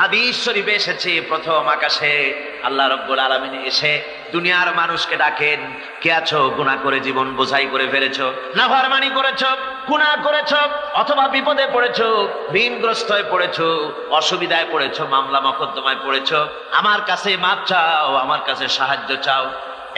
হাদিস শরীফে এসেছে, প্রথম আকাশে আল্লাহ রাব্বুল আলামিন এসে দুনিয়ার মানুষকে ডাকেন, কে আছো গুনাহ করে জীবন বোঝাই করে ফেলেছো, নাফরমানি করেছো, গুনাহ করেছো, অথবা বিপদে পড়েছো, ঋণগ্রস্ত হয়ে পড়েছো, অসুবিধায় পড়েছো, মামলা মোকদ্দমায় পড়েছো, আমার কাছে মাপ চাও, আমার কাছে সাহায্য চাও।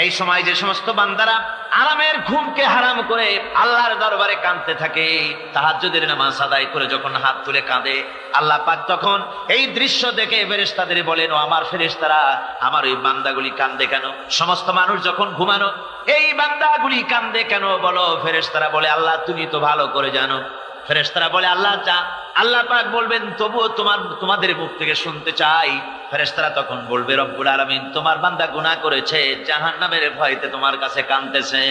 এই সময় যে সমস্ত বান্দারা আরামের ঘুমকে হারাম করে আল্লাহর দরবারে কাঁদতে থাকে, তাহাজ্জুদের নামাজ আদায় করে যখন হাত তুলে কাঁদে, আল্লাহ পাক তখন এই দৃশ্য দেখে ফেরেশতাদের বলেন, ও আমার ফেরেশতারা, আমার ওই বান্দাগুলি কাঁদে কেন? সমস্ত মানুষ যখন ঘুমানো, এই বান্দাগুলি কাঁদে কেন বলো? ফেরেশতারা বলে, আল্লাহ তুমি তো ভালো করে জানো। ফেরেশতারা বলে, আল্লাহ আল্লাহ পাক বলবেন, তবুও তোমাদের মুখ থেকে শুনতে চাই। ফেরেশতারা তখন বলবে, রব্বুল আলামিন তোমার বান্দা গুনাহ করেছে, জাহান্নামের ভয়তে তোমার কাছে কাঁদতেছে,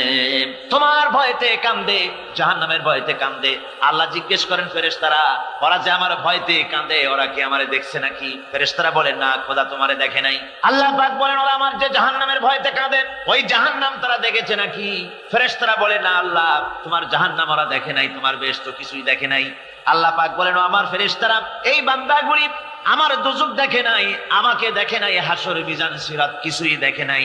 তোমার ভয়তে কাঁদে, জাহান্নামের ভয়তে কাঁদে। আল্লাহ জিজ্ঞেস করেন, ফেরেশতারা ওরা যে আমার ভয়তে কাঁদে, ওরা কি আমারে দেখছে নাকি? ফেরেশতারা বলেন, না খোদা তোমারে দেখে নাই। আল্লাহ পাক বলেন, ওরা আমার যে জাহান্নামের ভয়তে কাঁদে, ওই জাহান্নাম তারা দেখেছে নাকি? ফেরেশতারা বলে, না আল্লাহ তোমার জাহান্নাম ওরা দেখে নাই, তোমার বেহেশত কিছুই দেখে নাই। আল্লাহ পাক বলেন, আমার ফেরেশতারা এই বান্দাগুলি আমার দোজখ দেখে নাই, আমাকে দেখে নাই, হাসর মিজান সিরাত কিছুই দেখে নাই,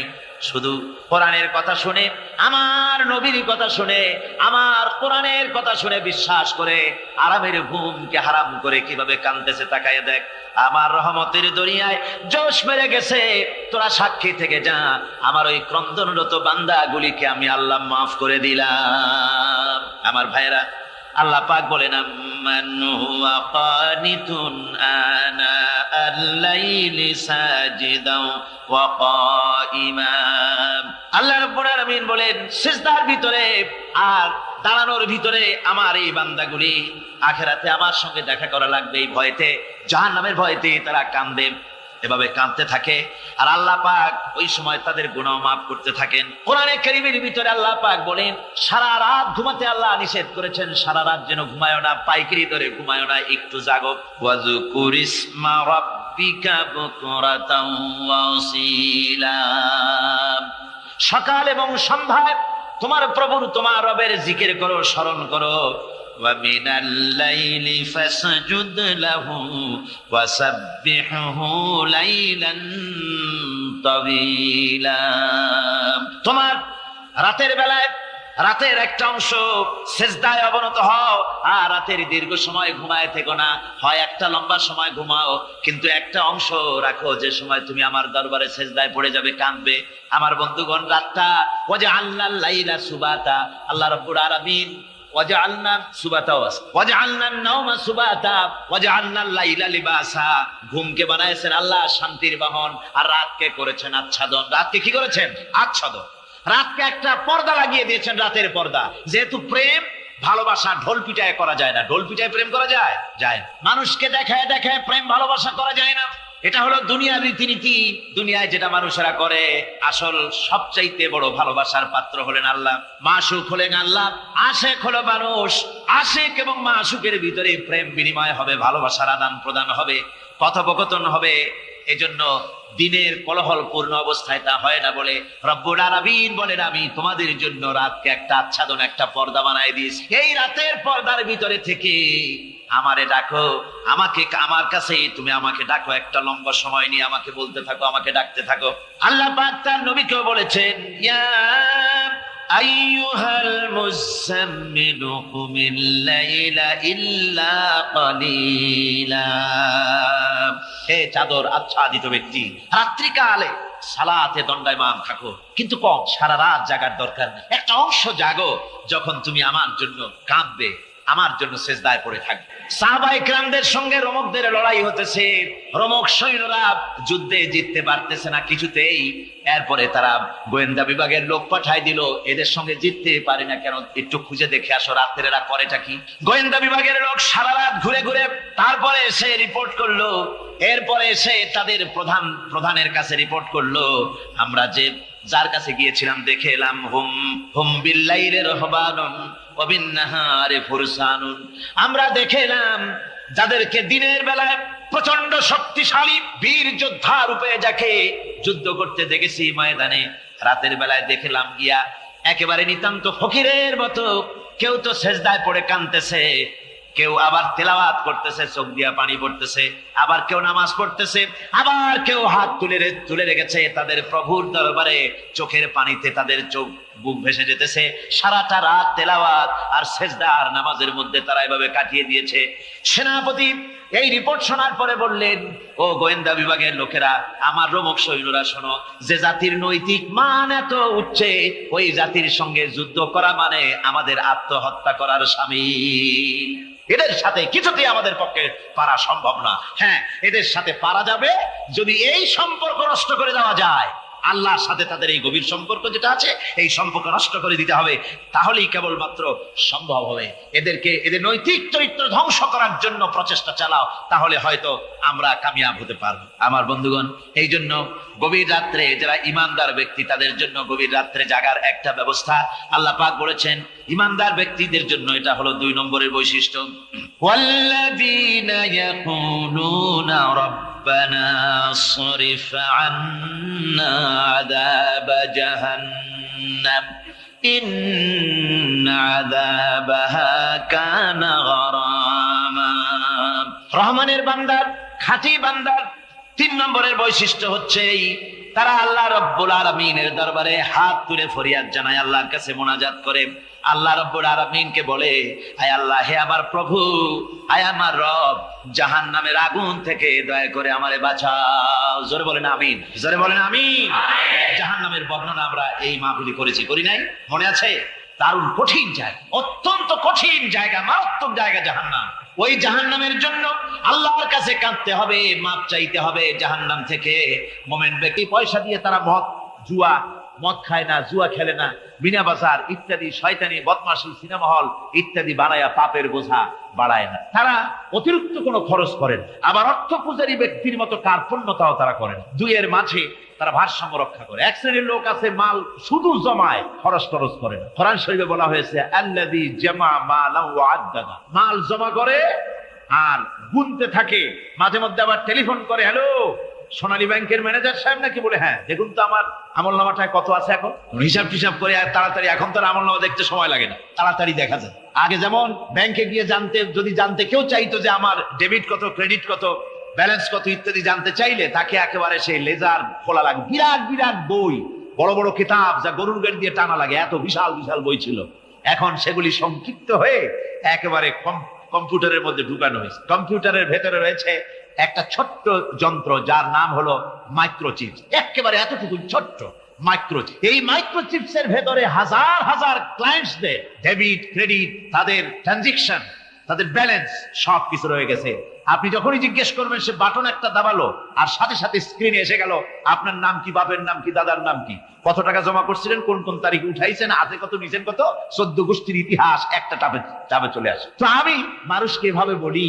শুধু কোরআনের কথা শুনে, আমার নবীর কথা শুনে, আমার কোরআনের কথা শুনে বিশ্বাস করে আরামের ঘুমকে হারাম করে কিভাবে কাঁদতেছে তাকায় দেখ। আমার রহমতের দরিয়ায় জোশ মেরে গেছে, তোরা সাক্ষী থেকে যা, আমার ওই ক্রন্দনরত বান্দাগুলিকে আমি আল্লাহ মাফ করে দিলাম। আমার ভাইরা, আল্লাহ পাক বলেন, আম্মান হুয়া কানিতুন আনা আল-লাইলি সাজিদাও ওয়া কাইমা। আল্লাহ রাব্বুল আলামিন বলেন, সিজদার ভিতরে আর দাঁড়ানোর ভিতরে আমার এই বান্দাগুলি আখিরাতে আমার সঙ্গে দেখা করা লাগবে, এই ভয়তে, জাহান্নামের ভয়তে তারা কাঁদে, এভাবে কাঁদতে থাকে। আর আল্লাহ পাক ওই সময় তাদের গুনাহ মাফ করতে থাকেন। কোরআনে কারীমের ভিতরে আল্লাহ পাক বলেন, সারা রাত ঘুমাতে আল্লাহ নিষেধ করেছেন, সারা রাত যেন ঘুমায়ো না, পাইকারি ধরে ঘুমায়ো না, একটু জাগো। ওয়াজকুর ইসমা রাব্বিকা বুকরাতাও ওয়া আসীলা। সকাল এবং সন্ধ্যায় তোমার প্রভুর, তোমার রবের জিকির করো, স্মরণ করো। وَمِنَ اللَّيْلِ فَاسْجُدْ لَهُ وَسَبِّحْهُ لَيْلًا طَوِيلًا। তোমার রাতের বেলায় রাতের একটা অংশ সেজদায় অবনত হও, আর রাতের দীর্ঘ সময় ঘুমায় থেকো না, হয় একটা লম্বা সময় ঘুমাও, কিন্তু একটা অংশ রাখো যে সময় তুমি আমার দরবারে সেজদায় পড়ে যাবে, কাঁদবে। আমার বন্ধুগণ, রাতটা ওয়াজআলনাল লাইলা সুবাতা, আল্লাহ রাব্বুল আলামিন ওয়াজআলনা সুবাতা ওয়াজআলনান নাওমা সুবাতা ওয়াজআলনাল লাইলা লিবাসা, ঘুমকে বানাইছেন আল্লাহ শান্তির বাহন, আর রাতকে করেছেন আচ্ছাদন। রাতকে কি করেছেন? আচ্ছাদন। রাতকে একটা পর্দা লাগিয়ে দিয়েছেন, রাতের পর্দা। যেহেতু প্রেম ভালোবাসা ঢোল পিটায় করা যায় না, ঢোল পিটায় প্রেম করা যায়? যায় না। মানুষকে দেখায় দেখায় প্রেম ভালোবাসা করা যায় না, এটা হলো দুনিয়ার রীতিনীতি। দুনিয়ায় যেটা মানুষেরা করে, আসল সবচাইতে বড় ভালোবাসার পাত্র হলেন আল্লাহ, মাশুক হলেন আল্লাহ, আশেক হলো মানুষ। আশেক এবং মাশুকের ভিতরে প্রেম বিনিময় হবে, ভালোবাসার আদান প্রদান হবে, কথোপকথন হবে। এজন্য দিনের কোলাহল পূর্ণ অবস্থায় তা হয় না বলে রব্বুল আলামিন বলেন, আমি তোমাদের জন্য রাতকে একটা আচ্ছাদন, একটা পর্দা বানায় দিয়েছি। এই রাতের পর্দার ভিতরে থেকে আমারে ডাকো, আমাকে, আমার কাছে তুমি আমাকে ডাকো, একটা লম্বা সময় নিয়ে আমাকে বলতে থাকো, আমাকে ডাকতে থাকো। আল্লাহ পাক তার নবীকেও বলেছেন, ইয়া আইয়ুহাল মুযাম্মিলু কুমিল লাইলা ইল্লা কালিলা। হে চাদর আচ্ছাদিত ব্যক্তি, রাত্রিকালে সালাতে দণ্ডায়মান থাকো, কিন্তু কম, সারা রাত জাগার দরকার নেই। একটা অংশ জাগো, যখন তুমি আমার জন্য কাঁদবে, আমার জন্য সেজদায় পড়ে থাকবে। সাহাবায়ে কেরামদের সঙ্গে রোমকদের লড়াই হতেছে, রোমক সৈন্যরা যুদ্ধে জিততে পারতেছে না কিছুতেই। এরপরে তারা গোয়েন্দা বিভাগের লোক পাঠায় দিল, এদের সঙ্গে জিততে পারে না কেন, একটু খুঁজে দেখে আসো রাতের এরা করেটা কি। গোয়েন্দা বিভাগের লোক সারা রাত ঘুরে ঘুরে তারপরে এসে রিপোর্ট করলো। এরপরে এসে তাদের প্রধানের কাছে রিপোর্ট করলো, আমরা যে যার কাছে গিয়েছিলাম দেখে এলাম, হুম বিল্লাইলি রাহবানুন ওয়া বিন-নাহারি ফুরসানুন, আমরা দেখে এলাম যাদেরকে দিনের বেলায় প্রচন্ড শক্তিশালী বীর যোদ্ধা রূপে যাকে যুদ্ধ করতে দেখেছি ময়দানে, রাতের বেলায় দেখলাম গিয়া একেবারে নিতান্ত ফকিরের মতো, কেউ তো সেজদায় পড়ে কাঁদতেছে, কেউ আবার তেলাওয়াত করতেছে, চোখ দিয়া পানি পড়তেছে, আবার কেউ নামাজ পড়তেছে, আবার কেউ হাত তুলে রেখেছে তাদের প্রভুর দরবারে, চোখের পানিতে তাদের চোখ বুক ভেসে যেতেছে। সারাটা রাত তেলাওয়াত আর সেজদা আর নামাজের মধ্যে তারা এভাবে কাটিয়ে দিয়েছে। সেনাপতি এই রিপোর্ট শোনার পরে বললেন, ও গোয়েন্দা বিভাগের লোকেরা, আমার রোমক সৈন্যরা শোনো, যে জাতির নৈতিক মান এত উচ্চে, ওই জাতির সঙ্গে যুদ্ধ করা মানে আমাদের আত্মহত্যা করার শামিল। এদের সাথে কিছুতেই আমাদের পক্ষে পারা সম্ভব না। হ্যাঁ, এদের সাথে পারা যাবে যদি এই সম্পর্ক নষ্ট করে দেওয়া যায়। আল্লাহর সাথে তাদের এই গভীর সম্পর্ক যেটা আছে, এই সম্পর্ক নষ্ট করে দিতে হবে, তাহলেই কেবলমাত্র সম্ভব হবে। এদের নৈতিক চরিত্র ধ্বংস করার জন্য প্রচেষ্টা চালাও, তাহলে হয়তো আমরা কামিয়াব হতে পারবো। আমার বন্ধুগণ, এই জন্য গভীর রাত্রে যারা ইমানদার ব্যক্তি, তাদের জন্য গভীর রাত্রে জাগার একটা ব্যবস্থা আল্লাহ পাক বলেছেন। ইমানদার ব্যক্তিদের জন্য এটা হলো 2 নম্বরের বৈশিষ্ট্য। ওয়াল্লাযীনা ইয়াকুলুনা ربنا اصرف عنا عذاب جهنم إن عذابها كان غراما। রহমানের বান্দার, খাঁটি বান্দার 3 নম্বরের বৈশিষ্ট্য হচ্ছে তারা আল্লাহ রব্বুল আলামিনের দরবারে হাত তুলে ফরিয়াদ জানায়, আল্লাহর কাছে মোনাজাত করে। আল্লাহ রব্বুল আলামিনকে বলে, আয় আল্লাহ, হে আমার প্রভু, আয় আমার রব, জাহান্নামের আগুন থেকে দয়া করে আমারে বাঁচাও। জোরে বলেন আমিন, জোরে বলেন আমিন। জাহান্নামের বর্ণনা আমরা এই মাহফিলে করেছি, করি নাই? মনে আছে? দারুণ কঠিন জায়গা, অত্যন্ত কঠিন জায়গা, মারাত্মক জায়গা জাহান্নাম। ওই জাহান্নামের জন্য আল্লাহর কাছে কাঁদতে হবে, মাপ চাইতে হবে জাহান্নাম থেকে। মোমেন ব্যক্তি পয়সা দিয়ে তারা মদ খায় না, জুয়া খেলে না, বিনা বাজার ইত্যাদি শয়তানি বদমাশি সিনেমা হল ইত্যাদি বানায়া পাপের বোঝা বাড়ায় না। তারা অতিরিক্ত কোনো খরচ করেন, আবার অর্থ পূজারী ব্যক্তির মতো কার্পণ্যতাও তারা করেন। দুইয়ের মাঝে তারা ভারসাম্য রক্ষা করে। এক শ্রেণীর লোক আছে মাল শুধু জমায়, খরচ করে না। কোরআন শরীফে বলা হয়েছে, আল্লাযী জামা মালান ওয়া আদ্দাদা, মাল জমা করে আর গুনতে থাকে, মাঝে মধ্যে আবার টেলিফোন করে, হ্যালো সোনালী ব্যাংকের ম্যানেজার সাহেব নাকি? বলে, হ্যাঁ, দেখুন তো আমার আমলনামাটায় কত আছে। এখন হিসাব টিসাব করে আর তাড়াতাড়ি, এখন তো আমলনামা দেখতে সময় লাগে না, তাড়াতাড়ি দেখা যায়। আগে যেমন ব্যাংকে গিয়ে যদি জানতে কেউ চাইতো যে আমার ডেবিট কত, ক্রেডিট কত, ব্যালেন্স কত ইত্যাদি জানতে চাইলে তাকে একেবারে সেই লেজার খোলা লাগে, বিরাট বিরাট বই, বড় বড় কিতাব, যা গরুর গাড়ি দিয়ে টানা লাগে, এত বিশাল বিশাল বই ছিল। এখন সেগুলি সংক্ষিপ্ত হয়ে একেবারে কম্পিউটারের মধ্যে ঢুকানো হয়েছে। কম্পিউটারের ভেতরে রয়েছে একটা ছোট্ট যন্ত্র, যার নাম হলো মাইক্রোচিপস। একেবারে এতটুকু ছোট্ট মাইক্রোচিপ। এই মাইক্রোচিপস এর ভেতরে হাজার হাজার ক্লায়েন্টসদের ডেবিট, ক্রেডিট, তাদের ট্রানজাকশন, তাদের ব্যালেন্স সবকিছু রয়ে গেছে। আপনি যখনই জিজ্ঞেস করবেন, সে বাটন একটা দাবালো আর সাথে সাথে স্ক্রিনে এসে গেল, আপনার নাম কি, বাপের নাম কি, দাদার নাম কি, কত টাকা জমা করছিলেন, কোন কোন তারিখে উঠাইছেন, হাতে কত নিছেন, কত 14 গোষ্ঠীর ইতিহাস একটা টাবে চলে আসে। তো আমি মানুষকে এভাবে বলি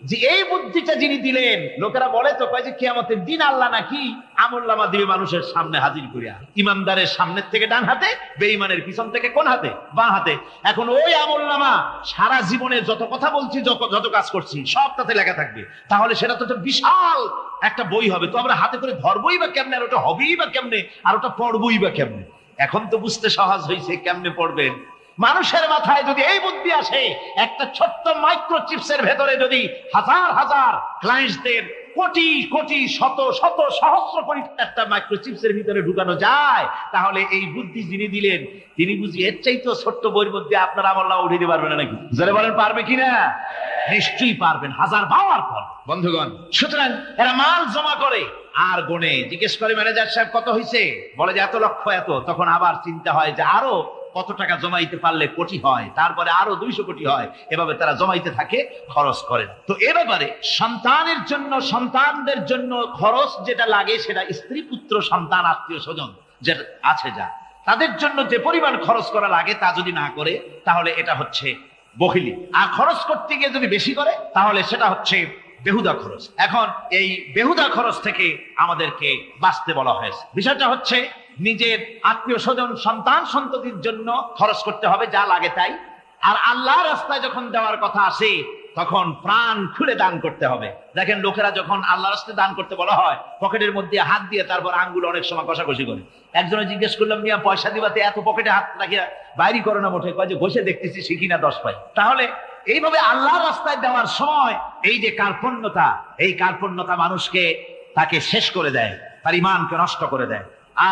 যে এই বুদ্ধিটা যিনি দিলেন, লোকেরা বলে তো কয় যে কিয়ামতের দিন আল্লাহ নাকি আমলনামা দিবে মানুষের সামনে হাজির করিয়া। ইমানদারের সামনের থেকে ডান হাতে, বেঈমানের পিছন থেকে কোন হাতে? বাঁ হাতে। এখন ওই আমলনামা সারা জীবনে যত কথা বলছি, যত কাজ করছি, সব তাতে লেখা থাকবে। তাহলে সেটা তো বিশাল একটা বই হবে। তো আমরা হাতে করে ধরবই বা কেমনে, আর ওটা হবেই বা কেমনে, আর ওটা পড়বই বা কেমনে? এখন তো বুঝতে সহজ হয়েছে কেমনে পড়বেন। মানুষের মাথায় যদি এই বুদ্ধি আসে, একটা ছোট্ট মাইক্রোচিপসের ভেতরে যদি হাজার হাজার ক্লায়েন্টদের কোটি কোটি শত শত সহস্র কোটি একটা মাইক্রোচিপসের ভিতরে ঢুকানো যায়, তাহলে এই বুদ্ধি যিনি দিলেন তিনি বুঝি এর চাইতে ছোট্ট বইয়ের মধ্যে আপনার আমলনামা উঠিয়ে দিতে পারবেন না নাকি? যারা বলেন পারবে কিনা? নিশ্চয়ই পারবেন, হাজার বার পারবেন বন্ধুগণ। সুতরাং এরা মাল জমা করে আর গোনে, জিজ্ঞেস করে ম্যানেজার সাহেব কত হয়েছে, বলে যে এত লক্ষ এত। তখন আবার চিন্তা হয় যে আরো কত টাকা জমাইতে পারলে কোটি হয়, তারপরে আরো 200 কোটি হয়। এভাবে তারা জমাইতে থাকে, খরচ করেন। তো এ ব্যাপারে সন্তানের জন্য, সন্তানদের জন্য খরচ যেটা লাগে, সেটা স্ত্রী, পুত্র, সন্তান, আত্মীয় স্বজন যেটা আছে, যা তাদের জন্য যে পরিমাণ খরচ করা লাগে, তা যদি না করে তাহলে এটা হচ্ছে বখিলি। আর খরচ করতে গিয়ে যদি বেশি করে, তাহলে সেটা হচ্ছে বেহুদা খরচ। এখন এই বেহুদা খরচ থেকে আমাদেরকে বাঁচতে বলা হয়েছে। বিষয়টা হচ্ছে নিজের আত্মীয় স্বজন, সন্তান সন্ততির জন্য খরচ করতে হবে যা লাগে তাই। আর আল্লাহর রাস্তায় যখন দেওয়ার কথা আসে, তখন প্রাণ খুলে দান করতে হবে। দেখেন, লোকেরা যখন আল্লাহর রাস্তায় দান করতে বলা হয়, পকেটের মধ্যে হাত দিয়ে তারপর আঙ্গুল অনেক সময় কষাকষি করে। একজনে জিজ্ঞেস করলাম, মিয়া পয়সা দিবাতে এত পকেটে হাত রাখিয়া বাইরে করো না মোটে? কয় যে ঘষে দেখতেছি, শিখি না 10 পাই। তাহলে এইভাবে আল্লাহর রাস্তায় দেওয়ার সময় এই যে কার্পণ্যতা, এই কার্পণ্যতা মানুষকে তাকে শেষ করে দেয়, তার ঈমানকে নষ্ট করে দেয়।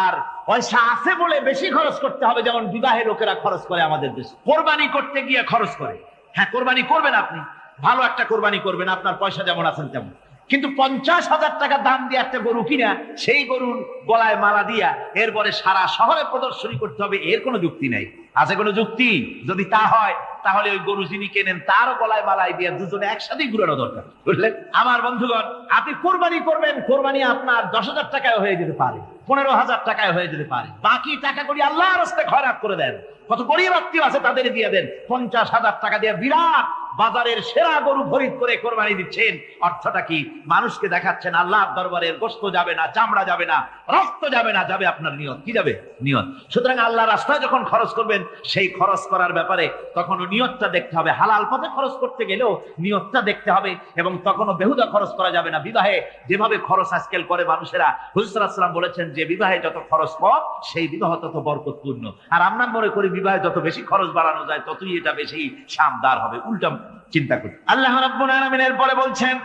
আর পয়সা আছে বলে বেশি খরচ করতে হবে, যেমন বিবাহে লোকেরা খরচ করে আমাদের দেশে, কোরবানি করতে গিয়ে খরচ করে। হ্যাঁ, কোরবানি করবেন, আপনি ভালো একটা কোরবানি করবেন, আপনার পয়সা যেমন আছেন তেমন, কিন্তু 50,000 টাকা দাম দিয়ে একটা গরু কিনা, সেই গরুর গলায় মালা দিয়া এরপরে সারা শহরে প্রদর্শনী করতে হবে, এর কোনো যুক্তি নেই। আছে কোনো যুক্তি? যদি তা হয় তাহলে ওই গরু যিনি কেনেন তারও গলায় মালাই দিয়ে দুজনে একসাথেই ঘুরানো দরকার, বুঝলেন? আমার বন্ধুগণ, আপনি কোরবানি করবেন, কোরবানি আপনার 10,000 টাকায় হয়ে যেতে পারে, 15,000 টাকায় হয়ে যেতে পারে, বাকি টাকাগুলি আল্লাহর রাস্তায় খয়রাত করে দেন। কত গরিব আত্মীয় আছে তাদের দিয়ে দেন। 50,000 টাকা দিয়ে বিরাট বাজারের সেরা গরু খরিদ করে কোরবানি দিচ্ছেন। অর্থটা কি? মানুষকে দেখাচ্ছেন আল্লাহর দরবারের গোশত যাবে না, চামড়া যাবে না, রক্ত যাবে না, যাবে আপনার নিয়ত। কি যাবে? নিয়ত। সুতরাং আল্লাহর রাস্তায় যখন খরচ করবেন, সেই খরচ করার ব্যাপারে তখনও নিয়তটা দেখতে হবে। হালাল পথে খরচ করতে গেলেও নিয়তটা দেখতে হবে, এবং তখনও বেহুদা খরচ করা যাবে না। বিবাহে যেভাবে খরচ আজকাল করে মানুষেরা, হুজুর সাল্লাল্লাহু আলাইহি ওয়াসাল্লাম বলেছেন যে বিবাহে যত খরচ কম, সেই বিবাহ তত বরকতপূর্ণ। আর আমরা মনে করি বিবাহে যত বেশি খরচ বাড়ানো যায় ততই এটা বেশি শানদার হবে। উল্টা চিন্তা করি। আল্লাহ রাব্বুল আলামিন এরপরে বলছেন,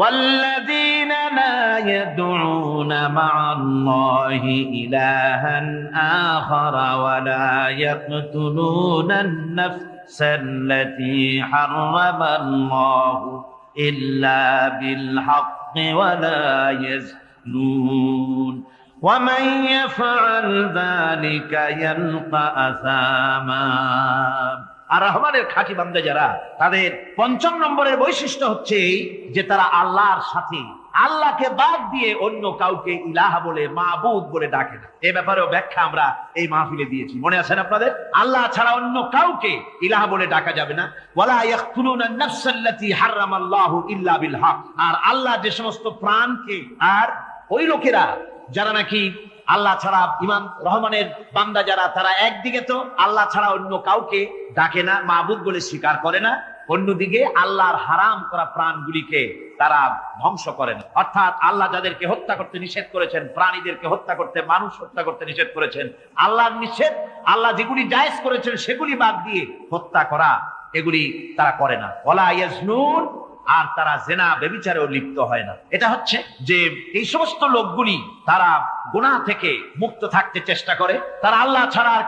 والذين لا يدعون مع الله إلها آخر ولا يقتلون النفس التي حرم الله إلا بالحق ولا يزنون ومن يفعل ذلك يلقى أثاما। আর রহমানের খাঁটি বান্দা যারা, তাদের ৫ম নম্বরের বৈশিষ্ট্য হচ্ছে যে তারা আল্লাহর সাথে, আল্লাহকে বাদ দিয়ে অন্য কাউকে ইলাহা বলে, মাবুদ বলে ডাকে না। এই ব্যাপারেও ব্যাখ্যা আমরা এই মাহফিলে দিয়েছি, মনে আছেন আপনাদের? আল্লাহ ছাড়া অন্য কাউকে ইলাহা বলে ডাকা যাবে না। ওয়ালা ইয়াকতুলুনা আন-নাফসাল্লাতী হারামাল্লাহু ইল্লা বিল হক। আর আল্লাহ যে সমস্ত প্রাণকে, আর ওই লোকেরা যারা নাকি আল্লাহ ছাড়া, ইমাম রহমানের বান্দা যারা, তারা একদিকে তো আল্লাহ ছাড়া অন্য কাউকে ডাকে না, মাবুদ বলে স্বীকার করে না, অন্যদিকে আল্লাহর হারাম করা প্রাণগুলিকে তারা ধ্বংস করে না। অর্থাৎ আল্লাহ যাদেরকে হত্যা করতে নিষেধ করেছেন, প্রাণীদেরকে হত্যা করতে, মানুষ হত্যা করতে নিষেধ করেছেন, আল্লাহর নিষেধ, আল্লাহ যেগুলি জায়েজ করেছেন সেগুলি বাদ দিয়ে হত্যা করা, এগুলি তারা করে না। ওয়ালা ইয়াজনুন, আর তারা জেনা ব্যভিচারেও লিপ্ত হয় না। এটা হচ্ছে যে এই সমস্ত লোকগুলি তারা গুনাহ থেকে মুক্ত থাকতে চেষ্টা করে। তারা আল্লাহ ছাড়া আর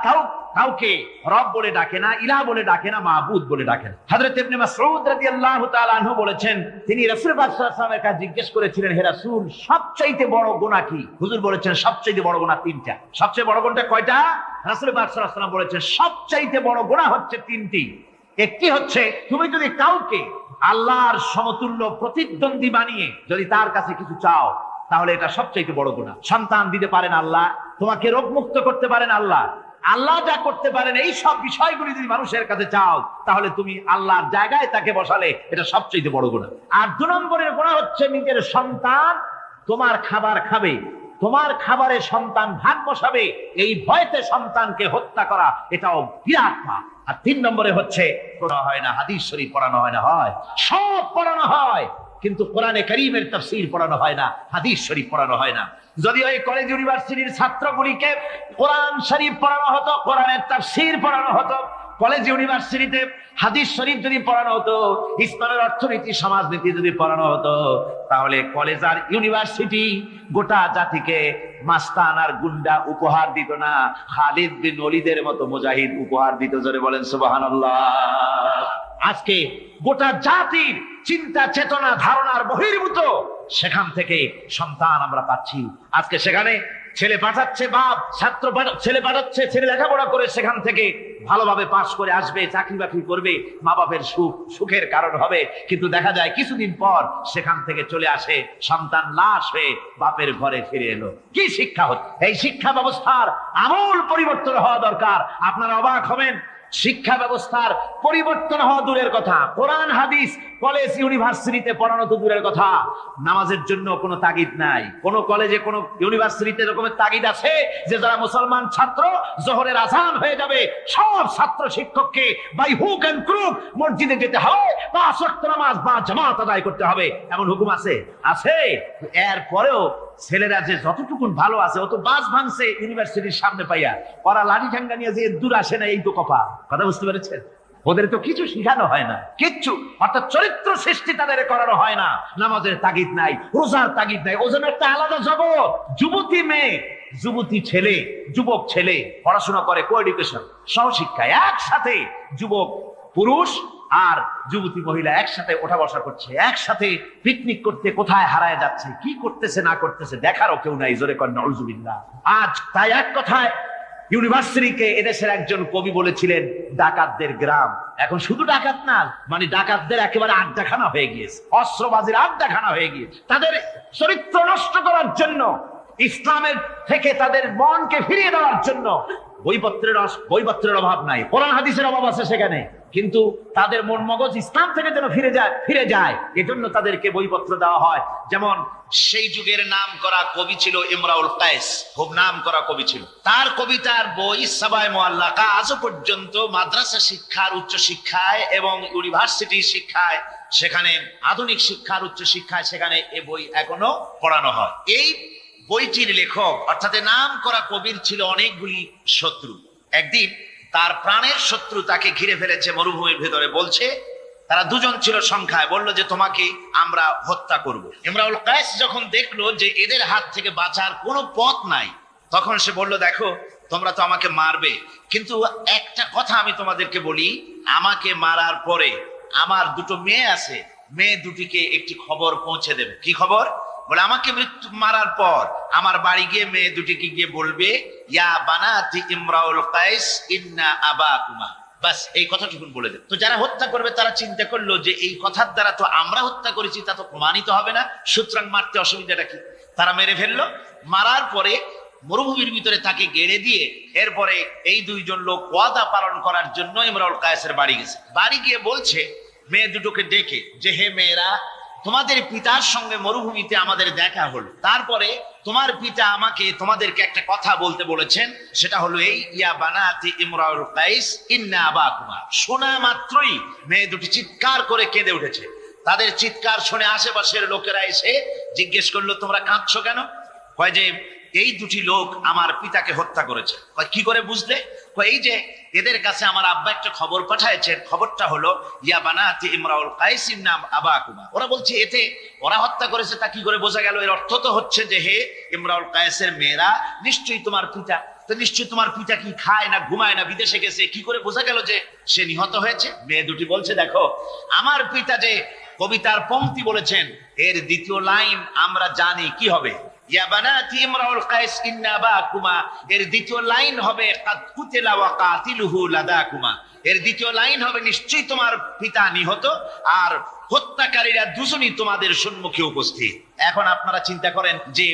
কাউকে রব বলে ডাকে না, ইলাহ বলে ডাকে না, মাবুদ বলে ডাকে না। হযরত ইবনে মাসউদ রাদিয়াল্লাহু তাআলা আনহু বলেছেন, তিনি রাসূল পাক সাল্লাল্লাহু আলাইহি ওয়াসাল্লামের কাছে জিজ্ঞেস করেছিলেন, হে রাসূল, সবচাইতে বড় গুনাহ কি? হুজুর বলেছেন সবচাইতে বড় গুনাহ 3টা। সবচেয়ে বড় গুনাহটা কয়টা? রাসূল পাক সাল্লাল্লাহু আলাইহি ওয়াসাল্লাম বলেছেন সবচাইতে বড় গুনাহ হচ্ছে 3টি। একটি হচ্ছে, তুমি যদি কাউকে আল্লাহর সমতুল্য প্রতিদ্বন্দ্বী বানিয়ে যদি তার কাছে কিছু চাও, তাহলে এটা সবচাইতে বড় গুনাহ। সন্তান দিতে পারেন আল্লাহ, তোমাকে রোগ মুক্ত করতে পারেন আল্লাহ, আল্লাহ যা করতে পারেন এই সব বিষয়গুলি যদি মানুষের কাছে চাও, তাহলে তুমি আল্লাহর জায়গায় তাকে বসালে, এটা সবচাইতে বড় গুনাহ। আর 2 নম্বরের গুনাহ হচ্ছে, নিজের সন্তান তোমার খাবার খাবে, তোমার খাবারে সন্তান ভাগ বসাবে, এই ভয়তে সন্তানকে হত্যা করা, এটাও বিরাট পাপ। আর 3 নম্বরে হচ্ছে, পড়া হয় না, হাদিস শরীফ পড়ানো হয় না, হয় সব পড়ানো হয়, কিন্তু কোরআনে কারীমের তাফসীর পড়ানো হয় না, হাদিস শরীফ পড়ানো হয় না। যদি ওই কলেজ ইউনিভার্সিটির ছাত্রগুলিকে কোরআন শরীফ পড়ানো হতো, কোরআনের তাফসীর পড়ানো হতো, কলেজ ইউনিভার্সিটিতে হাদিস শরীফ যদি পড়ানো হতো, ইসলামের অর্থনীতি, সমাজনীতি যদি পড়ানো হতো, তাহলে কলেজ আর ইউনিভার্সিটি গোটা জাতিকে মাস্তান আর গুন্ডা উপহার দিত না, খালিদ বিন ওলীদের মতো মুজাহিদ উপহার দিত। জোরে বলেন সুবহানাল্লাহ। আজকে গোটা জাতির চিন্তা, চেতনা, ধারণার বহির্ভূত সেখান থেকে সন্তান আমরা পাচ্ছি। আজকে সেখানে ছেলে পাঠাচ্ছে বাপ, ছেলে পাঠাচ্ছে, ছেলে লেখাপড়া করে সেখান থেকে ভালোভাবে পাস করে আসবে, চাকরি বাকরি করবে, মা বাপের সুখের কারণ হবে। কিন্তু দেখা যায় কিছুদিন পর সেখান থেকে চলে আসে সন্তান লাশ হয়ে বাপের ঘরে ফিরে এলো। কি শিক্ষা হচ্ছে? এই শিক্ষা ব্যবস্থার আমূল পরিবর্তন হওয়া দরকার। আপনারা অবাক হবেন, শিক্ষা ব্যবস্থার পরিবর্তন হওয়া দূরের কথা, কোরআন হাদিস কলেজ ইউনিভার্সিটিতে পড়ানো তো দূরের কথা, নামাজের জন্য কোনো তাগিদ নাই। কোন কলেজে, কোন ইউনিভার্সিটিতে এরকমের তাগিদ আছে যে যারা মুসলমান ছাত্র, জোহরের আযান হয়ে যাবে, সব ছাত্র শিক্ষককে বাই হুক এন্ড ক্রুক মসজিদে যেতে হবে, 5 ওয়াক্ত নামাজ বা জামাত আদায় করতে হবে, এমন হুকুম আছে? আছে। এরপরেও ছেলেরা যে যতটুকুন ভালো আছে, অত বাস ভাঙছে ইউনিভার্সিটির সামনে পাইয়া, ওরা লাঠি ঠাঙ্গা নিয়ে যে দূর আসে না, এই তো কপা। কথা বুঝতে পেরেছেন? ওদের তো কিছু শিখানো হয় না, কিচ্ছু, অর্থাৎ চরিত্র সৃষ্টি তাদের করানো হয় না। নামাজের তাগিদ নাই, রোজার তাগিদ নাই, ওজন একটা আলাদা জগৎ। যুবতী মেয়ে, যুবতী ছেলে, যুবক ছেলে পড়াশোনা করে কো এডুকেশন, সহশিক্ষায়, একসাথে যুবক পুরুষ আর যুবতী মহিলা একসাথে ওঠা বসা করছে, একসাথে পিকনিক করতে কোথায় হারায় যাচ্ছে, কি করতেছে না করতেছে দেখারও কেউ নাই। জোরে কর নাউজুবিল্লাহ। আজ তাই এক কথায় ইউনিভার্সিটিকে এদেশের একজন কবি বলেছিলেন ডাকাতদের গ্রাম। এখন শুধু ডাকাত না, মানে ডাকাতদের একেবারে আড্ডাখানা হয়ে গিয়েছে, অস্ত্রবাজির আড্ডাখানা হয়ে গিয়েছে। তাদের চরিত্র নষ্ট করার জন্য, ইসলামের থেকে তাদের মনকে ফিরিয়ে দেওয়ার জন্য বইপত্রের অভাব নাই, কোরআন হাদিসের অভাব আছে সেখানে, কিন্তু তাদের মন মগজ ইসলাম থেকে যেন ফিরে যায় এজন্য তাদেরকে বইপত্র দেওয়া হয়। যেমন সেই যুগের নাম করা কবি ছিল ইমরাউল কায়েস, খুব নাম করা কবি ছিল। তার কবিতার বই সাবায়ে মুআল্লাকা আজও পর্যন্ত মাদ্রাসা শিক্ষার, উচ্চ শিক্ষায় এবং ইউনিভার্সিটি শিক্ষায়, সেখানে আধুনিক শিক্ষার উচ্চ শিক্ষায় সেখানে এ বই এখনো পড়ানো হয়। এই বইটির লেখক অর্থাৎ নাম করা কবির ছিল অনেকগুলি শত্রু। একদিন তার প্রাণের শত্রু তাকে ঘিরে ফেলেছে মরুভূমির ভেতরে, বলছে, তারা দুজন ছিল সংখ্যায়, বলল যে তোমাকে আমরা হত্যা করব। ইমরাউল কায়েস যখন দেখলো যে এদের হাত থেকে বাঁচার কোনো পথ নাই, তখন সে বলল, দেখো তোমরা তো আমাকে মারবে, কিন্তু একটা কথা আমি তোমাদেরকে বলি, আমাকে মারার পরে আমার দুটো মেয়ে আছে, মেয়ে দুটিকে একটি খবর পৌঁছে দেবে। কি খবর? বলে আমাকে মৃত্যু মারার পর আমার বাড়ি গিয়ে মেয়ে দুটিকে গিয়ে বলবে, ইয়া বানাতি ইমরাউল কায়েস ইন্না আবাকুমা। বাস এই কথাটুকুন বলে দেবে। তো যারা হত্যা করবে তারা চিন্তা করলো যে এই কথার দ্বারা তো আমরা হত্যা করেছি, তা তো প্রমাণিত হবে না, সুতরাং মারতে অসুবিধাটা কি। তারা মেরে ফেললো। মারার পরে মরুভূমির ভিতরে তাকে গেড়ে দিয়ে এরপরে এই দুইজন লোক ওয়াদা পালন করার জন্য ইমরাউল কায়েসের বাড়ি গেছে। বাড়ি গিয়ে বলছে মেয়ে দুটোকে ডেকে যে, হে মেয়েরা, তোমাদের পিতার সঙ্গে মরুভূমিতে আমাদের দেখা হলো, তারপরে তোমার পিতা আমাকে তোমাদেরকে একটা কথা বলতে বলেছেন, সেটা হলো এই, ইয়া বানাতি ইমরাউল কায়েস ইন্না আবাকুমা। শোনা মাত্রই মেয়ে দুটি চিৎকার করে কেঁদে উঠেছে। তাদের চিৎকার শুনে আশেপাশের লোকেরা এসে জিজ্ঞেস করলো, তোমরা কাঁদছো কেন? কয় যে এই দুটি লোক আমার পিতাকে হত্যা করেছে। কি করে বুঝলে? এই যে এদের কাছে আমার আব্বা একটা খবর পাঠাইছেন, খবরটা হলো ইয়া বানাতি ইমরাউল কায়েস ইন্না আবাকুমা। ওরা বলছে এতে ওরা হত্যা করেছে, তা কি করে বোঝা গেল? এর অর্থ তো হচ্ছে যে হে ইমরাউল কায়েসের মেয়েরা, নিশ্চয়ই তোমার পিতা, তো নিশ্চয়ই তোমার পিতা কি খায় না ঘুমায় না, বিদেশে গেছে, কি করে বোঝা গেল যে সে নিহত হয়েছে? মেয়ে দুটি বলছে, দেখো আমার পিতা যে কবিতার পংক্তি বলেছেন এর দ্বিতীয় লাইন আমরা জানি কি হবে, ইয়া বানাতি ইমরাউল কায়েস ইন্না আবাকুমা, এর দ্বিতীয় লাইন হবে কাদ কুতিলা ওয়া কাতিলুহু লাদাকুমা। এর দ্বিতীয় লাইন হবে নিশ্চয়ই তোমার পিতা নিহত আর হত্যাকারীরা দুজনই তোমাদের সম্মুখে উপস্থিত। এখন আপনারা চিন্তা করেন যে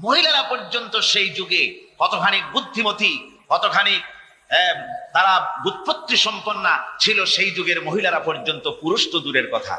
মহিলারা পর্যন্ত সেই যুগে কতখানি বুদ্ধিমতী, কতখানি তারা বুৎপত্তি সম্পন্না ছিল সেই যুগের মহিলারা পর্যন্ত, পুরুষ তো দূরের কথা।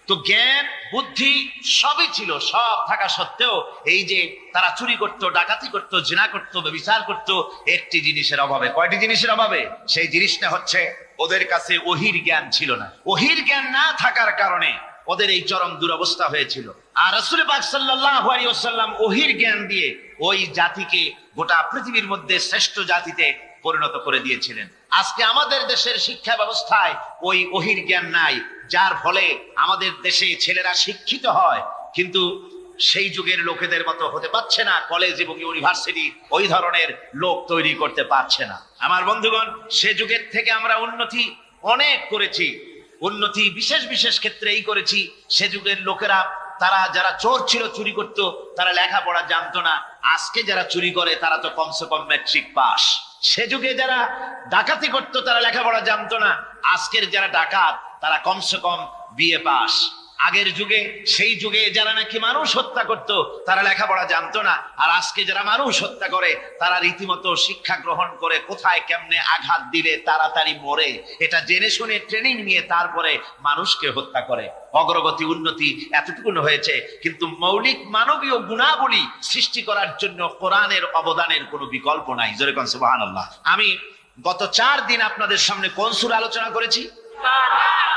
তো জ্ঞান বুদ্ধি সবই ছিল, সব থাকা সত্ত্বেও এই যে তারা চুরি করত, ডাকাতি করত, জিনা করত, ব্যভিচার করত একটি জিনিসের অভাবে। কয়টি জিনিসের অভাবে? সেই জিনিসটা হচ্ছে ওদের কাছে ওহির জ্ঞান ছিল না। ওহির জ্ঞান না থাকার কারণে ওদের এই চরম দুরবস্থা হয়েছিল। আর রাসূল পাক সাল্লাল্লাহু আলাইহি ওয়াসাল্লাম ওহির জ্ঞান দিয়ে ওই জাতিকে গোটা পৃথিবীর মধ্যে শ্রেষ্ঠ জাতিতে পরিণত করে দিয়েছিলেন। আজকে আমাদের দেশের শিক্ষা ব্যবস্থায় ওই ওহির জ্ঞান নাই, যার ফলে আমাদের দেশে ছেলেরা শিক্ষিত হয় কিন্তু সেই যুগের লোকেদের মতো হতে পারছে না, কলেজ এবং ইউনিভার্সিটি ওই ধরনের লোক তৈরি করতে পারছে না। আমার বন্ধুগণ, সে যুগের থেকে আমরা উন্নতি অনেক করেছি, উন্নতি বিশেষ বিশেষ ক্ষেত্রে এই করেছি। সে যুগের লোকেরা, তারা যারা চোর ছিল, চুরি করত, তারা লেখাপড়া জানতো না। আজকে যারা চুরি করে তারা তো কমসে কম ম্যাট্রিক পাস। সে যুগে যারা ডাকাতি করত তারা লেখাপড়া জানতো না, আজকের যারা ডাকাত তারা কমসে কম বিএ পাস। আগের যুগে, সেই যুগে যারা নাকি মানুষ হত্যা করত তারা লেখাপড়া জানতো না, আর আজকে যারা মানুষ হত্যা করে তারা রীতিমতো শিক্ষা গ্রহণ করে কোথায় কেমনে আঘাত দিলে তাড়াতাড়ি মরে এটা জেনে শুনে ট্রেনিং নিয়ে তারপরে মানুষকে হত্যা করে। অগ্রগতি উন্নতি এতটুকু হয়েছে, কিন্তু মৌলিক মানবীয় গুণাবলী সৃষ্টি করার জন্য কোরআনের অবদানের কোনো বিকল্প নাই। জোরে কোন সুবহানাল্লাহ। আমি গত 4 দিন আপনাদের সামনে কোন সূরা আলোচনা করেছি?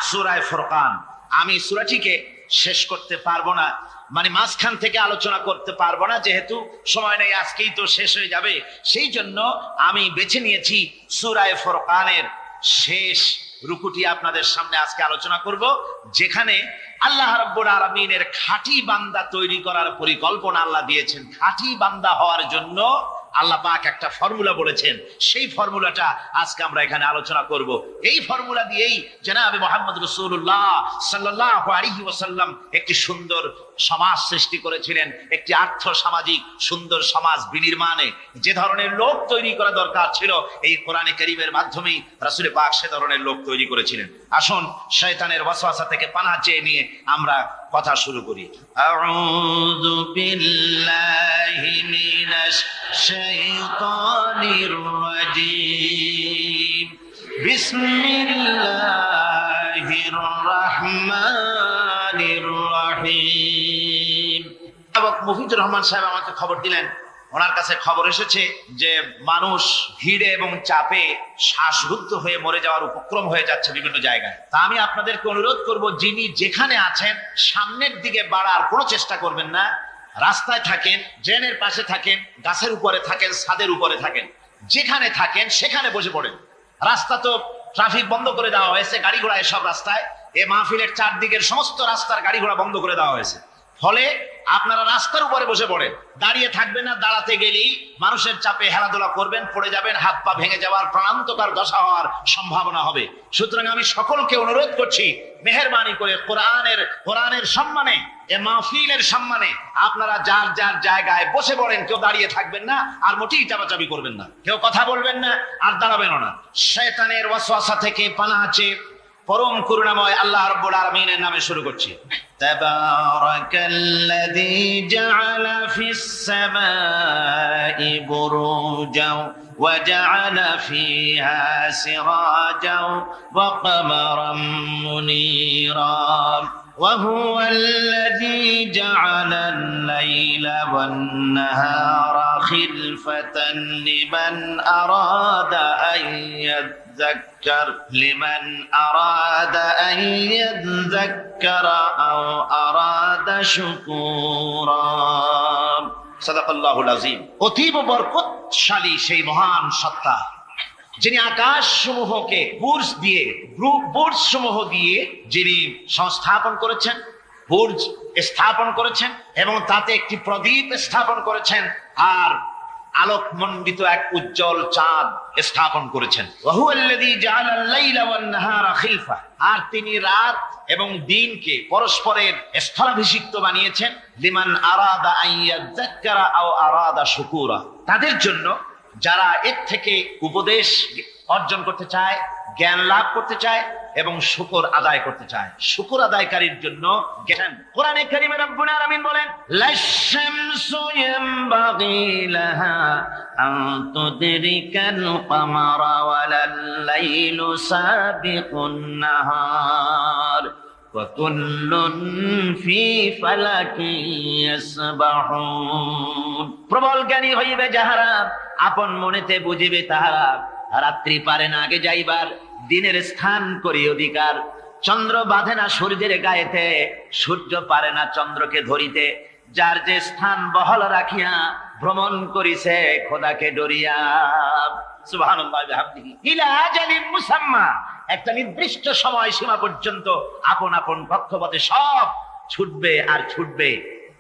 সূরা ফুরকান। আমি সূরাটিকে শেষ করতে পারবো না, মানে মাঝখান থেকে আলোচনা করতে পারবো না, যেহেতু সময় নেই, আজকেই তো শেষ হয়ে যাবে। সেই জন্য আমি বেছে নিয়েছি সূরা ফুরকানের শেষ রুকুটি আপনাদের সামনে আজকে আলোচনা করব, যেখানে আল্লাহ রাব্বুল আলামিনের খাঁটি বান্দা তৈরি করার পরিকল্পনা আল্লাহ দিয়েছেন। খাঁটি বান্দা হওয়ার জন্য আল্লাহ পাক একটা ফর্মুলা বলেছেন, সেই ফর্মুলাটা আজকে আমরা এখানে আলোচনা করব। এই ফর্মুলা দিয়েই জনাবে মুহাম্মদ রাসূলুল্লাহ সাল্লাল্লাহু আলাইহি ওয়াসাল্লাম একটি সুন্দর সমাজ সৃষ্টি করেছিলেন। একটি আর্থ সামাজিক সুন্দর সমাজ বিনির্মাণে যে ধরনের লোক তৈরি করা দরকার ছিল, এই কোরআনে কারীমের মাধ্যমেই রাসূল পাক সে ধরনের লোক তৈরি করেছিলেন। আসুন শয়তানের ওয়াসওয়াসা থেকে পানাহ চেয়ে নিয়ে আমরা কথা শুরু করি। আউযু বিল্লাহি মিনাশ শাইতানির রাজীম। বিসমিল্লাহির রাহমানির রাহিম। মুফিদুর রহমান সাহেব আমাকে খবর দিলেন, ওনার কাছে খবর এসেছে যে মানুষ ভিড়ে এবং চাপে শ্বাসরুদ্ধ হয়ে মরে যাওয়ার উপক্রম হয়ে যাচ্ছে বিভিন্ন জায়গায়। তা আমি আপনাদেরকে অনুরোধ করব, যিনি যেখানে আছেন সামনের দিকে বাড়ার কোনো চেষ্টা করবেন না। রাস্তায় থাকেন, ড্রেনের পাশে থাকেন, গাছের উপরে থাকেন, ছাদের উপরে থাকেন, যেখানে থাকেন সেখানে বসে পড়েন। রাস্তা তো ট্রাফিক বন্ধ করে দেওয়া হয়েছে, গাড়ি ঘোড়া এসব রাস্তায়, এ মাহফিলের চারদিকের সমস্ত রাস্তার গাড়ি ঘোড়া বন্ধ করে দেওয়া হয়েছে। ফলে আপনারা রাস্তার উপরে বসে পড়েন, দাঁড়িয়ে থাকবেন না। দাঁড়াতে গেলেই মানুষের চাপে হেলাধুলা করবেন, পড়ে যাবেন, হাত পা ভেঙে যাওয়ার প্রাণান্তকার দশা হওয়ার সম্ভাবনা হবে। সুতরাং আমি সকলকে অনুরোধ করছি, মেহেরবানি করে কোরআনের সম্মানে, এ মাহফিলের সম্মানে আপনারা যার যার জায়গায় বসে পড়েন। কেউ দাঁড়িয়ে থাকবেন না, আর মোটেই চাপাচাপি করবেন না, কেউ কথা বলবেন না, আর দাঁড়াবেনও না। শয়তানের ওয়াসওয়াসা থেকে পানাহ চেয়ে পরম করুণাময় আল্লাহ রাব্বুল আলামিনের নামে শুরু করছি। তাবারাকাল্লাযী জাআলা ফিস সামাই বুরুজাও ওয়া জাআলা ফিহা সিরাজাও ওয়া কামারাম মুনীরা وهو الذي جعل الليل والنهار خلفة لمن أراد أن يذكر أو أراد شكورا صدق الله العظيم। অতীব বরকতশালী সেই মহান সত্তা, যিনি আকাশ সমূহকে বুর্জ সমূহ দিয়ে যিনি সংস্থাপন করেছেন, বুর্জ স্থাপন করেছেন এবং তাতে একটি প্রদীপ স্থাপন করেছেন, আর আলোকমণ্ডিত এক উজ্জ্বল চাঁদ স্থাপন করেছেন। ওয়াহুয়াল্লাযী জাআলাল লাইলা ওয়ান নাহারা খিলফা, আর তিনি রাত এবং দিনকে পরস্পরের স্থলাভিষিক্ত বানিয়েছেন। লিমান আরাদা আন ইয়াযাক্কারা আও আরাদা শুকুরা, তাদের জন্য যারা এর থেকে উপদেশ অর্জন করতে চায়, জ্ঞান লাভ করতে চায় এবং শুকর আদায় করতে চায়। শুকর আদায়কারীর জন্য জ্ঞান। কোরআনে কারীমে রব্বুল আলামিন বলেন, লাশ-শামসু ইয়ানবাগী লাহা আন তুদরিকাল কামারা ওয়ালাল লাইলু সাবিকুন নাহার ওয়া কুল্লুন ফি ফালাকিন ইয়াসবাহুন। প্রবল জ্ঞানী হইবে যাহারা, আপন মনেতে বুঝিবে তাহারা। রাত্রি পারে না আগে যাইবার, দিনের স্থান করি অধিকার। চন্দ্র বাঁধে না সূর্যের গায়েতে, সূর্য পারে না চন্দ্রকে ধরিতে। যার যে স্থান বহল রাখিয়া ভ্রমণ করিছে খোদাকে ডরিয়া। সুবহানাল্লাহি ওয়া বিহামদিহি। ইলা আজালিন মুসাম্মা, একটা নির্দিষ্ট সময় সীমা পর্যন্ত আপন আপন কক্ষপথে সব ছুটবে আর ছুটবে,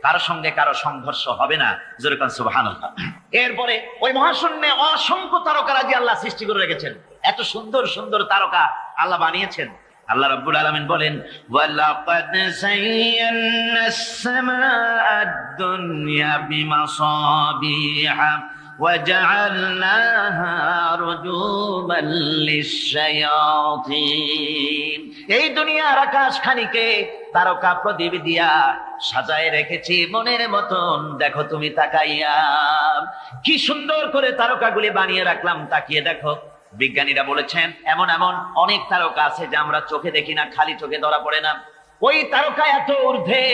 কারো সঙ্গে কারো সংঘর্ষ হবে না। জোরে কান সুবহানাল্লাহ। এরপরে ওই মহাশূন্যে অসংখ্য তারকারাজি আল্লাহ সৃষ্টি করে রেখেছেন। এত সুন্দর সুন্দর তারকা আল্লাহ বানিয়েছেন। আল্লাহ রাব্বুল আলামিন বলেন, ওয়ালাকাদ যায়্যানাস সামাআদ দুনিয়া বিমাসাবিহা ওয়া জাআলনাহা রুজুমান লিশ-শায়াতিন। এই দুনিয়ার আকাশখানিকে তারকা প্রদীপ দিয়া সাজায় রেখেছি মনের মতন। দেখো তুমি তাকাইয়া, কি সুন্দর করে তারকাগুলি বানিয়ে রাখলাম, তাকিয়ে দেখো। বিজ্ঞানীরা বলেছেন এমন এমন অনেক তারকা আছে যা আমরা চোখে দেখি না, খালি চোখে ধরা পড়ে না। ওই তারকা এত ঊর্ধ্বে,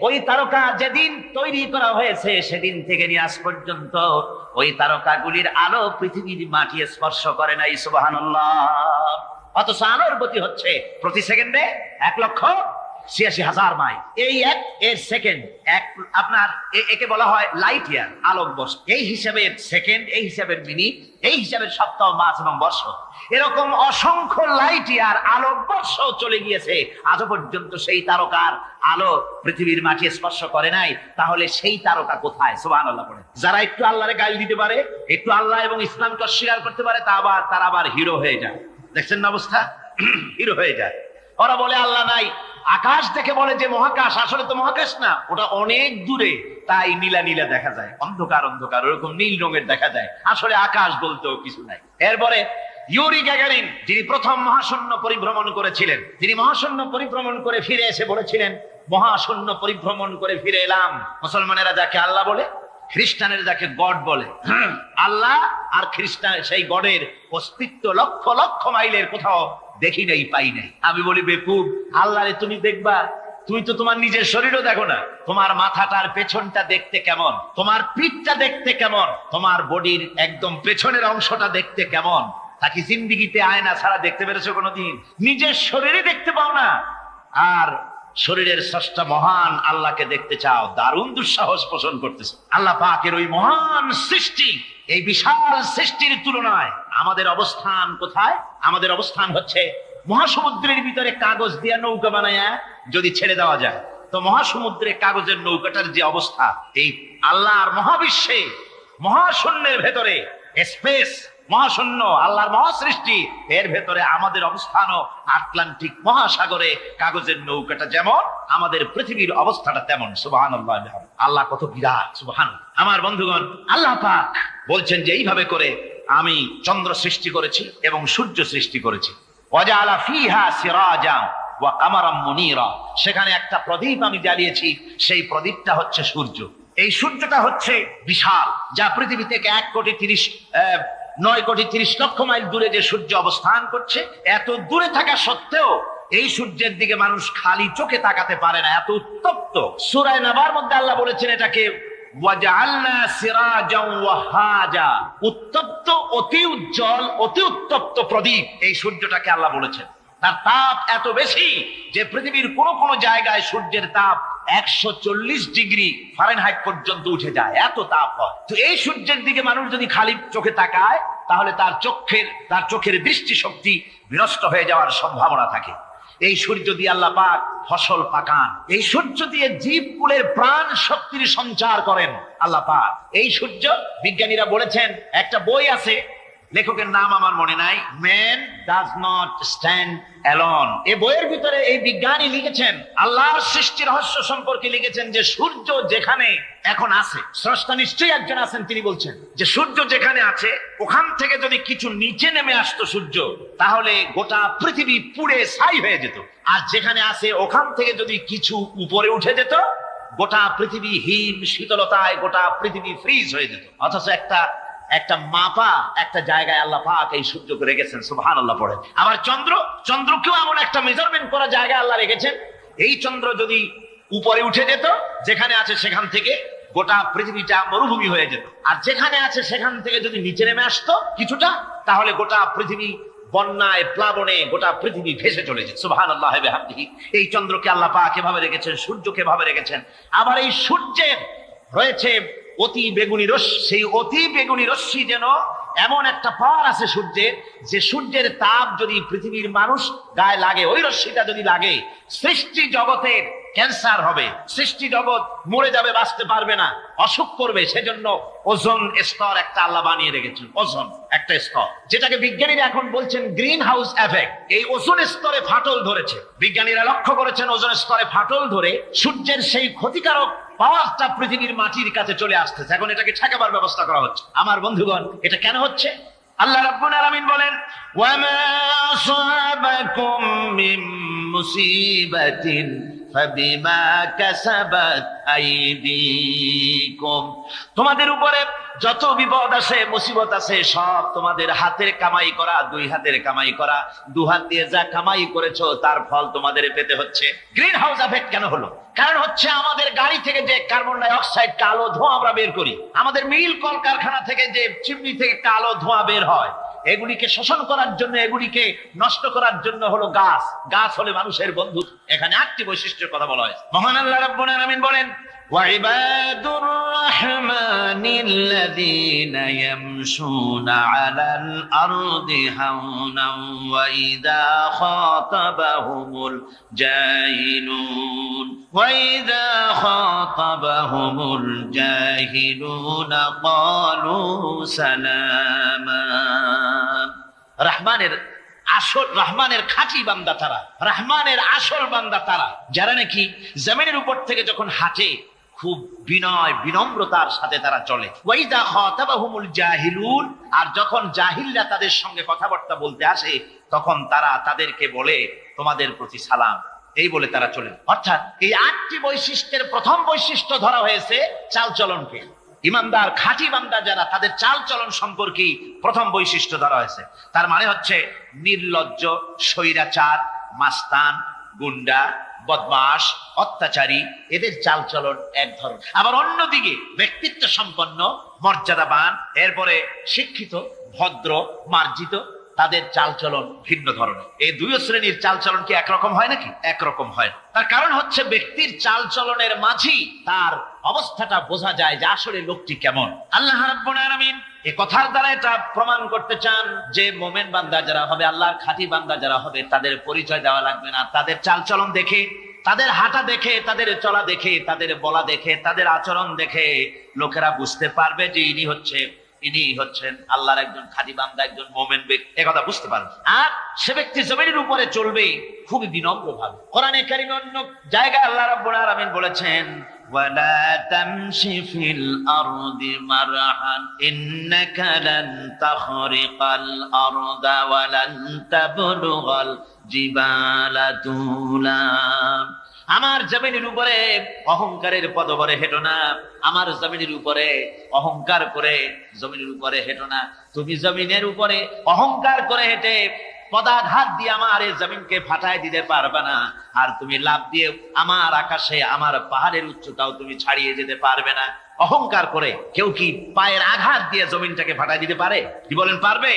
ওই তারকা যেদিন তৈরি করা হয়েছে সেদিন থেকে নিয়ে আজ পর্যন্ত ওই তারকাগুলির আলো পৃথিবীর মাটি স্পর্শ করে নাই। সুবহানাল্লাহ। অথচ আলোর গতি হচ্ছে প্রতি সেকেন্ডে 1 লক্ষ ৮৬,০০০ মাইল। এই এক এর সেকেন্ড এক আপনার একে বলা হয় লাইট ইয়ার, আলোকবর্ষ। এই হিসাবে সেকেন্ড, এই হিসাবে মিনিট, এই হিসাবে সপ্তাহ, মাস এবং বর্ষ। এরকম অসংখ্য লাইট ইয়ার, আলোকবর্ষ চলে গিয়েছে, আজও পর্যন্ত সেই তারকার আলো পৃথিবীর মাটি স্পর্শ করে নাই। তাহলে সেই তারকা কোথায়? সুবহানাল্লাহ পড়ে। যারা একটু আল্লাহরে গালি দিতে পারে, একটু আল্লাহ এবং ইসলামকে অস্বীকার করতে পারে, তারা আবার হিরো হয়ে যায়। দেখছেন না অবস্থা? হিরো হয়ে যায়। ওরা বলে আল্লাহ নাই, আকাশ দেখে বলে যে মহাকাশ, আসলে তো মহাকাশ না, ওটা অনেক দূরে, তাই নীলা নীলা দেখা যায়, অন্ধকার অন্ধকার ওরকম নীল রঙের দেখা যায়, আসলে আকাশ বলতেও কিছু নাই। এরপরে ইউরি গ্যাগারিন, যিনি প্রথম মহাশূন্য পরিভ্রমণ করেছিলেন, তিনি মহাশূন্য পরিভ্রমণ করে ফিরে এসে বলেছিলেন, মহাশূন্য পরিভ্রমণ করে ফিরে এলাম। মুসলমানেরা যাকে আল্লাহ বলে, খ্রিস্টানের যাকে গড বলে, আল্লাহ আর খ্রিস্টান সেই গডের অস্তিত্ব লক্ষ লক্ষ মাইলের কোথাও দেখি নাই, পাই নাই। আমি বলি বেকুব, আল্লাহরে তুমি দেখবা, তুমি তো তোমার নিজের শরীরও দেখো না। তোমার মাথাটার পেছনটা দেখতে কেমন, তোমার পিঠটা দেখতে কেমন, তোমার বডির একদম পেছনের অংশটা দেখতে কেমন, তা কি জিন্দিগিতে আয়না ছাড়া দেখতে পেরেছো কোনোদিন? নিজের শরীরে দেখতে পাও না, আর শরীরের স্রষ্টা মহান আল্লাহকে দেখতে চাও, দারুণ দুঃসাহস পোষণ করতেছে। আল্লাহ পাকের ওই মহান সৃষ্টি, এই বিশাল সৃষ্টির তুলনায় আমাদের অবস্থান কোথায়? আমাদের অবস্থান হচ্ছে মহাসমুদ্রের ভিতরে কাগজ দিয়ে নৌকা বানায়া যদি ছেড়ে দেওয়া যায়, তো মহাসমুদ্রে কাগজের নৌকাটার যে অবস্থা, এই আল্লাহর মহাবিশ্বে মহাশূন্যের ভেতরে স্পেস, মহাশূন্য আল্লাহর মহাসৃষ্টি, এর ভেতরে আমাদের অবস্থানও আটলান্টিক মহাসাগরে কাগজের নৌকাটা যেমন, আমাদের পৃথিবীর অবস্থাটা তেমন। সুবহানাল্লাহ, আল্লাহ কত বিরাট! সুবহানাল্লাহ। আমার বন্ধুগণ, আল্লাহ পাক বলছেন যে এইভাবে করে আমি চন্দ্র সৃষ্টি করেছি এবং সূর্য সৃষ্টি করেছি। ওয়াজআলা ফিহা সিরাজা ওয়া কামারাম মুনীরা, সেখানে একটা প্রদীপ আমি জ্বালিয়েছি, সেই প্রদীপটা হচ্ছে সূর্য। এই সূর্যটা হচ্ছে বিশাল, যা পৃথিবী থেকে 9,30,00,000 মাইল দূরে যে সূর্য অবস্থান করছে, এত দূরে থাকা সত্ত্বেও এই সূর্যের দিকে মানুষ খালি চোখে তাকাতে পারে না, এত উত্তপ্ত। সূরা নাবার মধ্যে আল্লাহ বলেছেন এটাকে ওয়াজআলনা সিরাজাও ওয়াহাজা, উত্তপ্ত, অতি উজ্জ্বল, অতি উত্তপ্ত প্রদীপ, এই সূর্যটাকে আল্লাহ বলেছেন। তার তাপ এত বেশি যে পৃথিবীর কোন কোন জায়গায় সূর্যের তাপ 140 ডিগ্রি ফারেনহাইট পর্যন্ত উঠে যায়, এত তাপ হয়। তো এই সূর্যের দিকে মানুষ যদি খালি চোখে তাকায়, তাহলে তার চোখের দৃষ্টিশক্তি বিনষ্ট হয়ে যাওয়ার সম্ভাবনা থাকে। এই সূর্য দিয়ে আল্লাহ পাক ফসল পাকান, এই সূর্য দিয়ে জীবকুলের প্রাণ শক্তির সঞ্চার করেন আল্লাহ পাক। এই সূর্য, বিজ্ঞানীরা বলেছেন, একটা বই আছে, লেখকের নাম আমার মনে নাই, man does not stand alone. এই বইয়ের ভিতরে এই বিজ্ঞানী লিখেছেন, আল্লাহর সৃষ্টি রহস্য সম্পর্কে লিখেছেন যে সূর্য যেখানে এখন আছে, স্রষ্টা নিশ্চয়ই একজন আছেন, তিনি বলছেন যে সূর্য যেখানে আছে, ওখান থেকে যদি কিছু নিচে নেমে আসতো সূর্য, তাহলে গোটা পৃথিবী পুড়ে ছাই হয়ে যেত। আর যেখানে আছে ওখান থেকে যদি কিছু উপরে উঠে যেত, গোটা পৃথিবী হিম শীতলতায় গোটা পৃথিবী ফ্রিজ হয়ে যেত। অথচ একটা মাপা একটা জায়গায় আল্লাহ পাক এই সূর্যকে রেখেছেন। সুবহানাল্লাহ পড়ে। আবার চন্দ্রকেও এমন একটা মেজারমেন্ট করা জায়গায় আল্লাহ রেখেছেন, এই চন্দ্র যদি উপরে উঠে যেত, যেখানে আছে সেখান থেকে গোটা পৃথিবীটা মরুভূমি হয়ে যেত। আর যেখানে আছে সেখান থেকে যদি নিচে নেমে আসতো কিছুটা, তাহলে গোটা পৃথিবী বন্যায়, প্লাবনে গোটা পৃথিবী ভেসে চলে যেত। সুবহানাল্লাহি ওয়া বিহামদিহি। এই চন্দ্রকে আল্লাহ পাক এভাবে রেখেছেন, সূর্যকে এভাবে রেখেছেন। আবার এই সূর্যের রয়েছে অতি বেগুনি রশ্মি, সেই অতি বেগুনি রশ্মি যেন এমন একটা পাওয়ার আছে সূর্যের, যে সূর্যের তাপ যদি পৃথিবীর মানুষ গায়ে লাগে, ওই রশ্মিটা যদি লাগে, সৃষ্টি জগতের ক্যান্সার হবে, সৃষ্টি জগৎ মরে যাবে, বাঁচতে পারবে না, অসুখ করবে। সেজন্য ওজোন স্তর একটা আল্লাহ বানিয়ে রেখেছেন, ওজোন একটা স্তর, যেটাকে বিজ্ঞানীরা এখন বলছেন গ্রিন হাউস এফেক্ট। এই ওজোন স্তরে ফাটল ধরেছে, বিজ্ঞানীরা লক্ষ্য করেছেন ওজোন স্তরে ফাটল ধরে সূর্যের সেই ক্ষতিকারক পাওয়ারটা পৃথিবীর মাটির কাছে চলে আসতেছে। এখন এটাকে ঠেকাবার ব্যবস্থা করা হচ্ছে। আমার বন্ধুগণ, এটা কেন হচ্ছে? আল্লাহ রাব্বুল আলামিন বলেন, ওয়ামা আসাবাকুম মিন মুসিবাতিন ফাবিমা কাসাবাত আইদিকুম, তোমাদের উপরে যত বিপদ আসে, মুসিবত আসে, সব তোমাদের হাতের কামাই করা, দুই হাতের কামাই করা, দু হাত দিয়ে যা কামাই করেছো তার ফল তোমাদের পেতে হচ্ছে। গ্রিন হাউস এফেক্ট কেন হলো? কারণ হচ্ছে আমাদের গাড়ি থেকে যে কার্বন ডাই অক্সাইড, কালো ধোঁয়া আমরা বের করি, আমাদের মিল কলকারখানা থেকে যে চিমনি থেকে কালো ধোঁয়া বের হয়, এগুলিকে শোষণ করার জন্য, এগুলিকে নষ্ট করার জন্য হলো গাছ। গাছ হলে মানুষের বন্ধু। এখানে 8টি বৈশিষ্ট্যের কথা বলা হয়েছে। মহান আল্লাহ রাব্বুল আলামিন বলেন, وعباد الرحمن الذين يمشون على الأرض هونا وإذا خاطبهم الجاهلون قالوا سلاما। রহমানের খাঁটি বান্দা তারা, রহমানের আসল বান্দা তারা, যারা নাকি জমিনের উপর থেকে যখন হাঁটে খুব বিনয় বিনম্রতার সাথে তারা চলে। ওয়াইদা খাতাবাহুমুল জাহিলুন, আর যখন জাহিলরা তাদের সঙ্গে কথাবার্তা বলতে আসে তখন তারা তাদেরকে বলে তোমাদের প্রতি সালাম, এই বলে তারা চলে। অর্থাৎ এই 8টি বৈশিষ্ট্যের প্রথম বৈশিষ্ট্য ধরা হয়েছে চালচলনকে। ইমানদার খাঁটি বান্দা যারা, তাদের চালচলন সম্পর্কে প্রথম বৈশিষ্ট্য ধরা হয়েছে। তার মানে হচ্ছে নির্লজ্জ, স্বৈরাচার, মাস্তান, গুন্ডা, বদমাশ, অত্যাচারী, এদের চালচলন এক ধরনের। আবার অন্যদিকে ব্যক্তিত্ব সম্পন্ন, মর্যাদাবান, এরপরে শিক্ষিত, ভদ্র, মার্জিত, তাদের চালচলন ভিন্ন ধরনের। এই দুই শ্রেণীর চালচলন কি একরকম হয় নাকি? একরকম হয় না। তার কারণ হচ্ছে ব্যক্তির চালচলনের মাঝেই তার অবস্থাটা বোঝা যায় যে আসলে লোকটি কেমন। আল্লাহ রাব্বুল আলামিন এই কথার দ্বারা এটা প্রমাণ করতে চান যে মোমেন বান্দা যারা হবে, আল্লাহর খাঁটি বান্দা যারা হবে, তাদের পরিচয় দেওয়া লাগবে না। তাদের চালচলন দেখে, তাদের হাঁটা দেখে, তাদের চলা দেখে, তাদের বলা দেখে, তাদের আচরণ দেখে লোকেরা বুঝতে পারবে যে ইনি হচ্ছেন আল্লাহর একজন খাঁটি বান্দা, একজন মোমেন ব্যক্তি, একথা বুঝতে পারবে। আর সে ব্যক্তি জমিনের উপরে চলবে খুবই বিনম্র ভাবে। কোরআনে কারীমে অন্য জায়গায় আল্লাহ রাব্বুল আলামিন বলেছেন, ওয়ালা তামশি ফিল আরদি মারহান ইন্নাকা লান তাখরিকাল আরদা ওয়া লান তাবলুগাল জিবালা তুলা। আমার জমিনের উপরে অহংকারের পদবরে হেঁটো না, আমার জমিনের উপরে অহংকার করে জমিনের উপরে হেঁটো না। তুমি জমিনের উপরে অহংকার করে হেঁটে পদাঘাত দিয়ে আমার এই জমিনকে ফাটায় দিতে পারবে না। আর তুমি লাফ দিয়ে আমার আকাশে, আমার পাহাড়ের উচ্চতাও তুমি ছাড়িয়ে যেতে পারবে না। অহংকার করে কেউ কি পায়ের আঘাত দিয়ে জমিনটাকে ফাটায় দিতে পারে? কি বলেন, পারবে?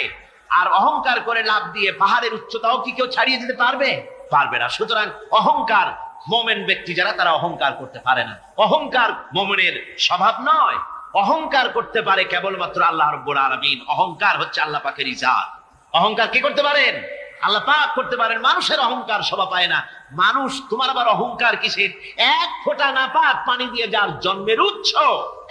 আর অহংকার করে লাফ দিয়ে পাহাড়ের উচ্চতাও কি কেউ ছাড়িয়ে যেতে পারবে? পারবে না। সুতরাং অহংকার, মোমেন ব্যক্তি যারা, তারা অহংকার করতে পারে না। অহংকার মোমেনের স্বভাব নয়। অহংকার করতে পারে কেবলমাত্র আল্লাহ রাব্বুল আলামিন। অহংকার হচ্ছে আল্লাহ পাকের ইজাত। অহংকার কি করতে পারেন? আল্লাহ পাক করতে পারেন। মানুষের অহংকার শোভা পায় না। মানুষ, তোমার আবার অহংকার কিসের? এক ফোঁটা নাপাক পানি দিয়ে যার জন্মের উৎস,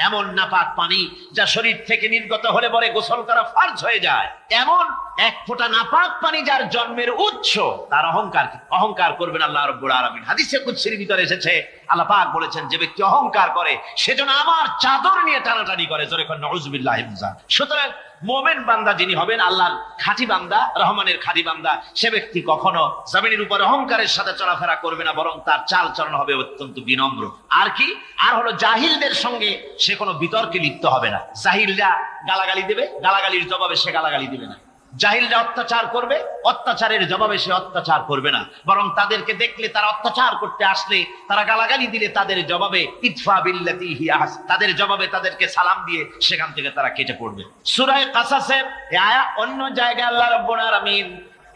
এমন নাপাক পানি যা শরীর থেকে নির্গত হলে পরে গোসল করা ফরজ হয়ে যায়, এমন এক ফোঁটা নাপাক পানি যার জন্মের উৎস, তার অহংকার অহংকার করবেন আল্লাহ রাব্বুল আলামিন। হাদিসে কুদসির ভিতরে এসেছে, আল্লাহ পাক বলেছেন, যে ব্যক্তি অহংকার করে সেজন্য আমার চাদর নিয়ে টানাটানি করে। জোরে করে নাউযুবিল্লাহি মিন যালিক। সুতরাং মোমেন বান্দা যিনি হবেন, আল্লাহর খাঁটি বান্দা, রহমানের খাঁটি বান্দা, সে ব্যক্তি কখনো জমিনের উপর অহংকারের সাথে চলাফেরা করবে না, বরং তার চাল চলন হবে অত্যন্ত বিনম্র। আর কি? আর হলো জাহিলদের সঙ্গে সে কোনো বিতর্কে লিপ্ত হবে না। জাহিলরা গালাগালি দেবে, গালাগালির জবাবে সে গালাগালি দিবে না। জাহিলরা অত্যাচার করবে, অত্যাচারের জবাবে সে অত্যাচার করবে না, বরং তাদেরকে দেখলে, তারা অত্যাচার করতে আসলে, তারা গালাগালি দিলে তাদের জবাবে ইদফা বিল্লাতি হিয়া আহসান, তাদের জবাবে তাদেরকে সালাম দিয়ে সেখান থেকে তারা কেটে পড়বে। সূরা কাসাসের এই আয়াত অন্য জায়গায় আল্লাহ রাব্বুল আলামিন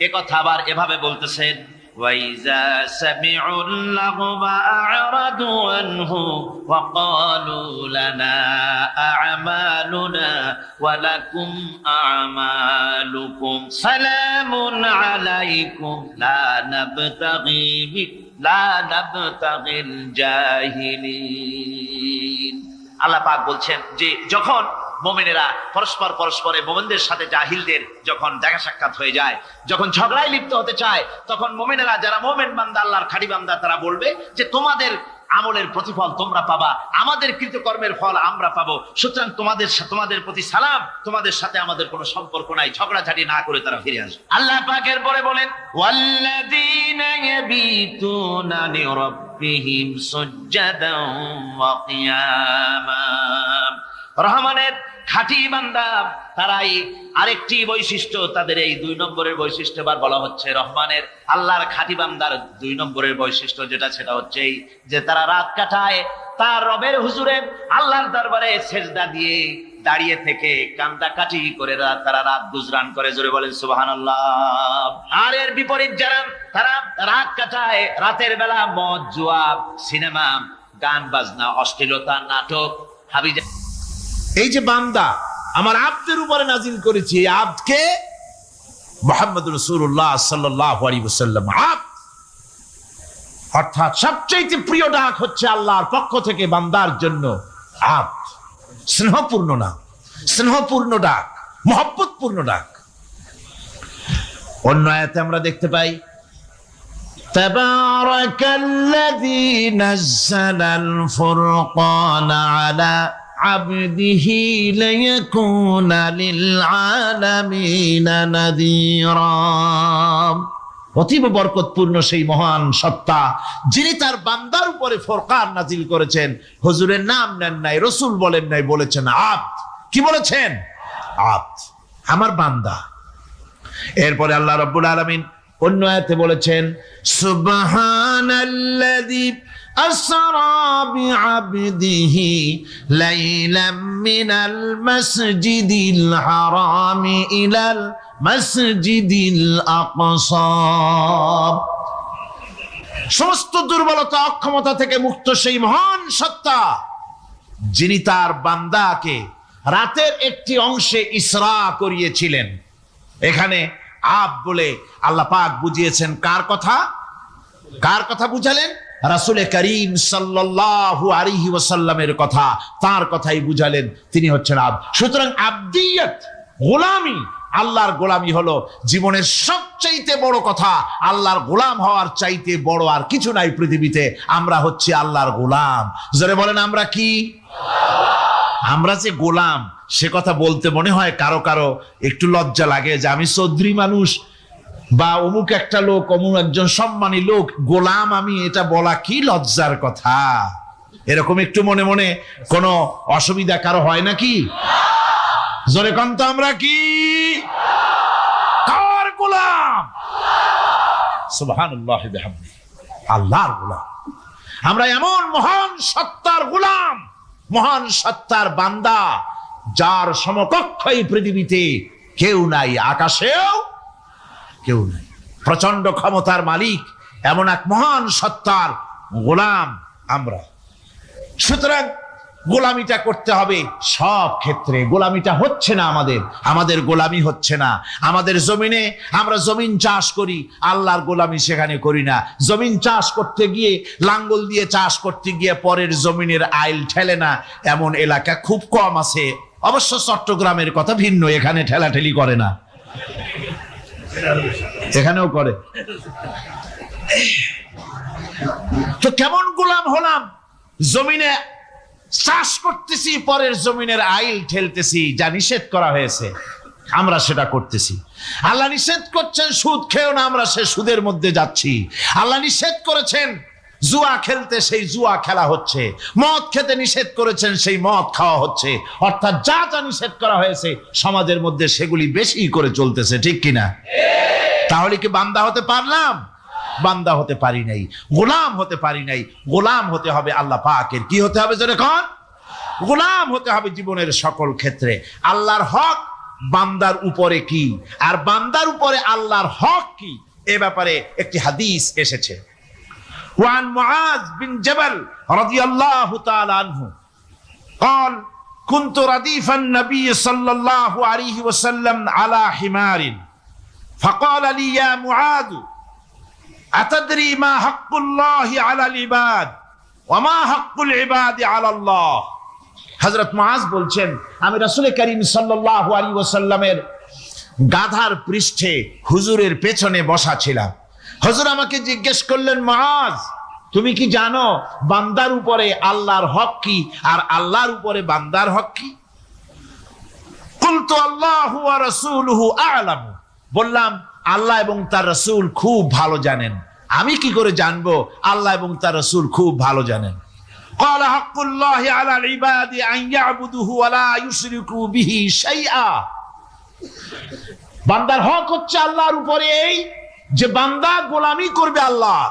এ কথা আবার এভাবে বলতেছেন, ওয়াইজা সামিউল লাগবা আ'রাদু আনহু ওয়া ক্বালু লানা আ'মালুনা ওয়া লাকুম আ'মালুকুম সালামুন আলাইকুম লা নাবতাগিল জাহিলিন। আল্লাহ পাক বলছেন যে যখন মোমেনেরা পরস্পরে মোমেনদের সাথে জাহিলদের যখন দেখা সাক্ষাৎ হয়ে যায়, যখন ঝগড়ায় লিপ্ত হতে চায়, তখন মোমেনেরা, যারা মোমেন বান্দা, আল্লাহর খাঁটি বান্দা, তারা বলবে যে তোমাদের আমলের প্রতিফল তোমরা পাবা, আমাদের কৃতকর্মের ফল আমরা পাবো। সুতরাং তোমাদের প্রতি সালাম, তোমাদের সাথে আমাদের কোনো সম্পর্ক নাই। ঝগড়াঝাটি না করে তারা ফিরে আসবে। আল্লাহ পাক এরপরে বলেন, ওয়াল্লাযীনা ইয়াবিতুনা লিরাব্বিহিম সুজদান ওয়া কিয়ামা। রহমানের খাঁটি বান্দা তারাই আরেকটি বৈশিষ্ট্য, তাদের এই 2 নম্বরের বৈশিষ্ট্য এবার বলা হচ্ছে। রহমানের, আল্লাহর খাঁটি বান্দার 2 নম্বরের বৈশিষ্ট্য যেটা, সেটা হচ্ছে যে তারা রাত কাটায় তার রবের হুজুরে আল্লাহর দরবারে সেজদা দিয়ে দাঁড়িয়ে থেকে কান্দাকাটি করে তারা রাত গুজরান করে, জোরে বলেন সুবহানাল্লাহ। আর এর বিপরীত যারা, তারা রাত কাটায়, রাতের বেলা মদ, জুয়া, সিনেমা, গান বাজনা, অশ্লীলতা, নাটক, হাবিজা। এই যে বান্দা আমার আব্দের উপরে নাজিল করেছি, এই আব্দকে মুহাম্মদ রাসূলুল্লাহ সাল্লাল্লাহু আলাইহি ওয়াসাল্লাম আব্দ, অর্থাৎ সবচেয়ে প্রিয় ডাক হচ্ছে আল্লাহর পক্ষ থেকে বান্দার জন্য আব্দ। স্নেহপূর্ণ নাম, স্নেহপূর্ণ ডাক, মহব্বতপূর্ণ ডাক। অন্য আয়াতে আমরা দেখতে পাই তাবারাকাল্লাযী নাযালাল ফুরকানা আলা আবদিহি লিয়াকুনা লিল আলামিনা নাযীরা। অতীব বরকতপূর্ণ সেই মহান সত্তা যিনি তার বান্দার উপরে ফুরকান নাজিল করেছেন। হুজুরের নাম নেন নাই, রাসূল বলেন নাই, বলেছেন আব্দ। কি বলেছেন? আব্দ, আমার বান্দা। এরপরে আল্লাহ রাব্বুল আলামিন অন্য আয়াতে বলেছেন সুবহানাল্লাযী আসরা বিআবদিহি লাইলাম মিনাল মাসজিদিল হারামি ইলাল মাসজিদিল আকসা। সমস্ত দুর্বলতা, অক্ষমতা থেকে মুক্ত সেই মহান সত্তা যিনি তার বান্দাকে রাতের একটি অংশে ইসরা করিয়েছিলেন। এখানে আব বলে আল্লাহ পাক বুঝিয়েছেন কার কথা? কার কথা বুঝালেন? রাসূল করিম সাল্লাল্লাহু আলাইহি ওয়াসাল্লামের কথা, তার কথাই বুঝালেন। তিনি হচ্ছেন আব। সুতরাং আবদিয়ত, গোলামি, আল্লাহর গোলামি হলো জীবনের সবচাইতে বড় কথা। আল্লাহর গোলাম হওয়ার চাইতে বড় আর কিছু নাই পৃথিবীতে। আমরা হচ্ছি আল্লাহর গোলাম। জোরে বলেন আমরা কি? আমরা যে গোলাম, সে কথা বলতে মনে হয় কারো কারো একটু লজ্জা লাগে যে আমি চৌধুরী মানুষ বা অমুক একটা লোক, অমুক একজন সম্মানী লোক, গোলাম আমি, এটা বলা কি লজ্জার কথা। এরকম একটু মনে মনে কোনো অসুবিধা কারো হয় নাকি? জোরে কোন তো আমরা কি? কার গোলাম? সুবহানাল্লাহ বিহামদিহি, আল্লাহর গোলাম। আমরা এমন মহান সত্তার গোলাম, মহান সত্তার বান্দা যার সমকক্ষ এই পৃথিবীতে কেউ নাই, আকাশেও কেউ নাই। প্রচন্ড ক্ষমতার মালিক এমন এক মহান সত্তার গোলাম আমরা। সুতরাং গোলামিটা করতে হবে সব ক্ষেত্রে। গোলামিটা হচ্ছে না আমাদের গোলামি হচ্ছে না। আমাদের জমিনে আমরা জমিন চাষ করি, আল্লাহর গোলামি সেখানে করি না। জমিন চাষ করতে গিয়ে, লাঙ্গল দিয়ে চাষ করতে গিয়ে পরের জমিনের আইল ঠেলে না, এমন এলাকা খুব কম আছে। অবশ্য চট্টগ্রামের কথা ভিন্ন, এখানে ঠেলাঠেলি করে না, এখানেও করে। তো কেমন গোলাম হলাম? জমিনে চাষ করতেছি, পরের জমিনের আইল ঠেলতেছি, যা নিষেধ করা হয়েছে আমরা সেটা করতেছি। আল্লাহ নিষেধ করছেন সুদ খেও না, আমরা সে সুদের মধ্যে যাচ্ছি। আল্লাহ নিষেধ করেছেন জুয়া খেলতে, সেই জুয়া খেলা হচ্ছে। মদ খেতে নিষেধ করেছেন, সেই মদ খাওয়া হচ্ছে। অর্থাৎ যা যা নিষেধ করা হয়েছে সমাজের মধ্যে সেগুলি বেশি করে চলতেছে, ঠিক কিনা? তাহলে কি বান্দা হতে পারলাম? বান্দা হতে পারি নাই, গোলাম হতে পারি নাই। গোলাম হতে হবে আল্লাহ পাকের। কি হতে হবে জোরে কোন? গোলাম হতে হবে জীবনের সকল ক্ষেত্রে। আল্লাহর হক বান্দার উপরে কি, আর বান্দার উপরে আল্লাহর হক কি, এ ব্যাপারে একটি হাদিস এসেছে। ওয়ান মুআজ বিন জাবাল রাদিয়াল্লাহু তাআলা আনহু قال كنت رديف النبي صلى الله عليه وسلم على حمار فقال لي يا معاذ أتدري ما حق الله على العباد وما حق العباد على الله। হযরত মুআজ বলছেন, আমি রাসূল করিম সাল্লাল্লাহু আলাইহি ওয়াসাল্লামের গাধার পৃষ্ঠে হুজুরের পেছনে বসা ছিলাম। হুজুর আমাকে জিজ্ঞেস করলেন, মুআজ তুমি কি জানো বান্দার উপরে আল্লাহর হক কি আর আল্লাহর উপরে বান্দার হক কি? কুলতু আল্লাহু ওয়া রাসূলুহু আ'লাম। বললাম আল্লাহ এবং তার রাসূল খুব ভালো জানেন। আমি কি করে জানবো? আল্লাহ এবং তার রাসূল খুব ভালো জানেন। قال حق الله على العباد ان يعبدوه ولا يشركوا به شيئا। বান্দার হক হচ্ছে আল্লাহর উপরে এই যে বান্দা গোলামি করবে আল্লাহ,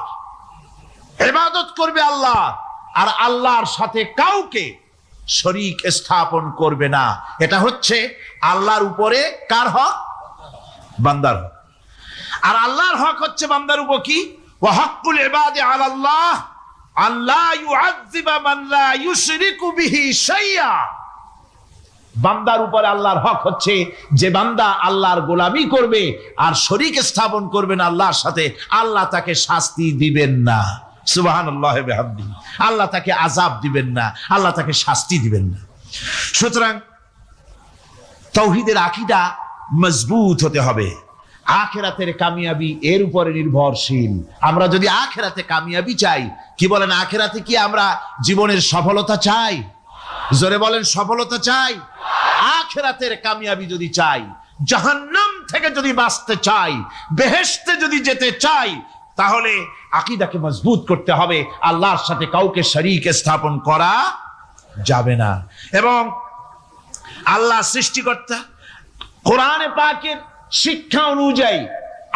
ইবাদত করবে আল্লাহ, আর আল্লাহর সাথে কাউকে শরীক স্থাপন করবে না। এটা হচ্ছে আল্লাহর উপরে কার হক? বান্দার হক। আর আল্লাহর হক হচ্ছে বান্দার উপর কি? ওয়া হাক্কুল ইবাদি আলাল্লাহ আল্লাহ ইউআযযিবা মান লা ইউশরিকু বিহি শাইআ। বান্দার উপরে আল্লাহর হক হচ্ছে যে বান্দা আল্লাহর গোলামি করবে আর শরীক স্থাপন করবে না আল্লাহর সাথে, আল্লাহ তাকে শাস্তি দিবেন না। সুবহানাল্লাহি ওয়া বিহামদিহি। আল্লাহ তাকে আযাব দিবেন না, আল্লাহ তাকে শাস্তি দিবেন না। সুতরাং তাওহীদের আকীদা মজবুত হতে হবে। আখিরাতের কামিয়াবি এর উপরে নির্ভরশীল। আমরা যদি আখিরাতে কামিয়াবি চাই, কি বলেন, আখিরাতে কি আমরা জীবনের সফলতা চাই? জোরে বলেন, সফলতা চাই। আখিরাতের কামিয়াবি যদি চাই, জাহান্নাম থেকে যদি বাঁচতে চাই, বেহেশতে যদি যেতে চাই, তাহলে আকীদাকে মজবুত করতে হবে। আল্লাহর সাথে কাউকে শরীক স্থাপন করা যাবে না। এবং আল্লাহ সৃষ্টিকর্তা, কোরআনে পাকের শিক্ষা অনুযায়ী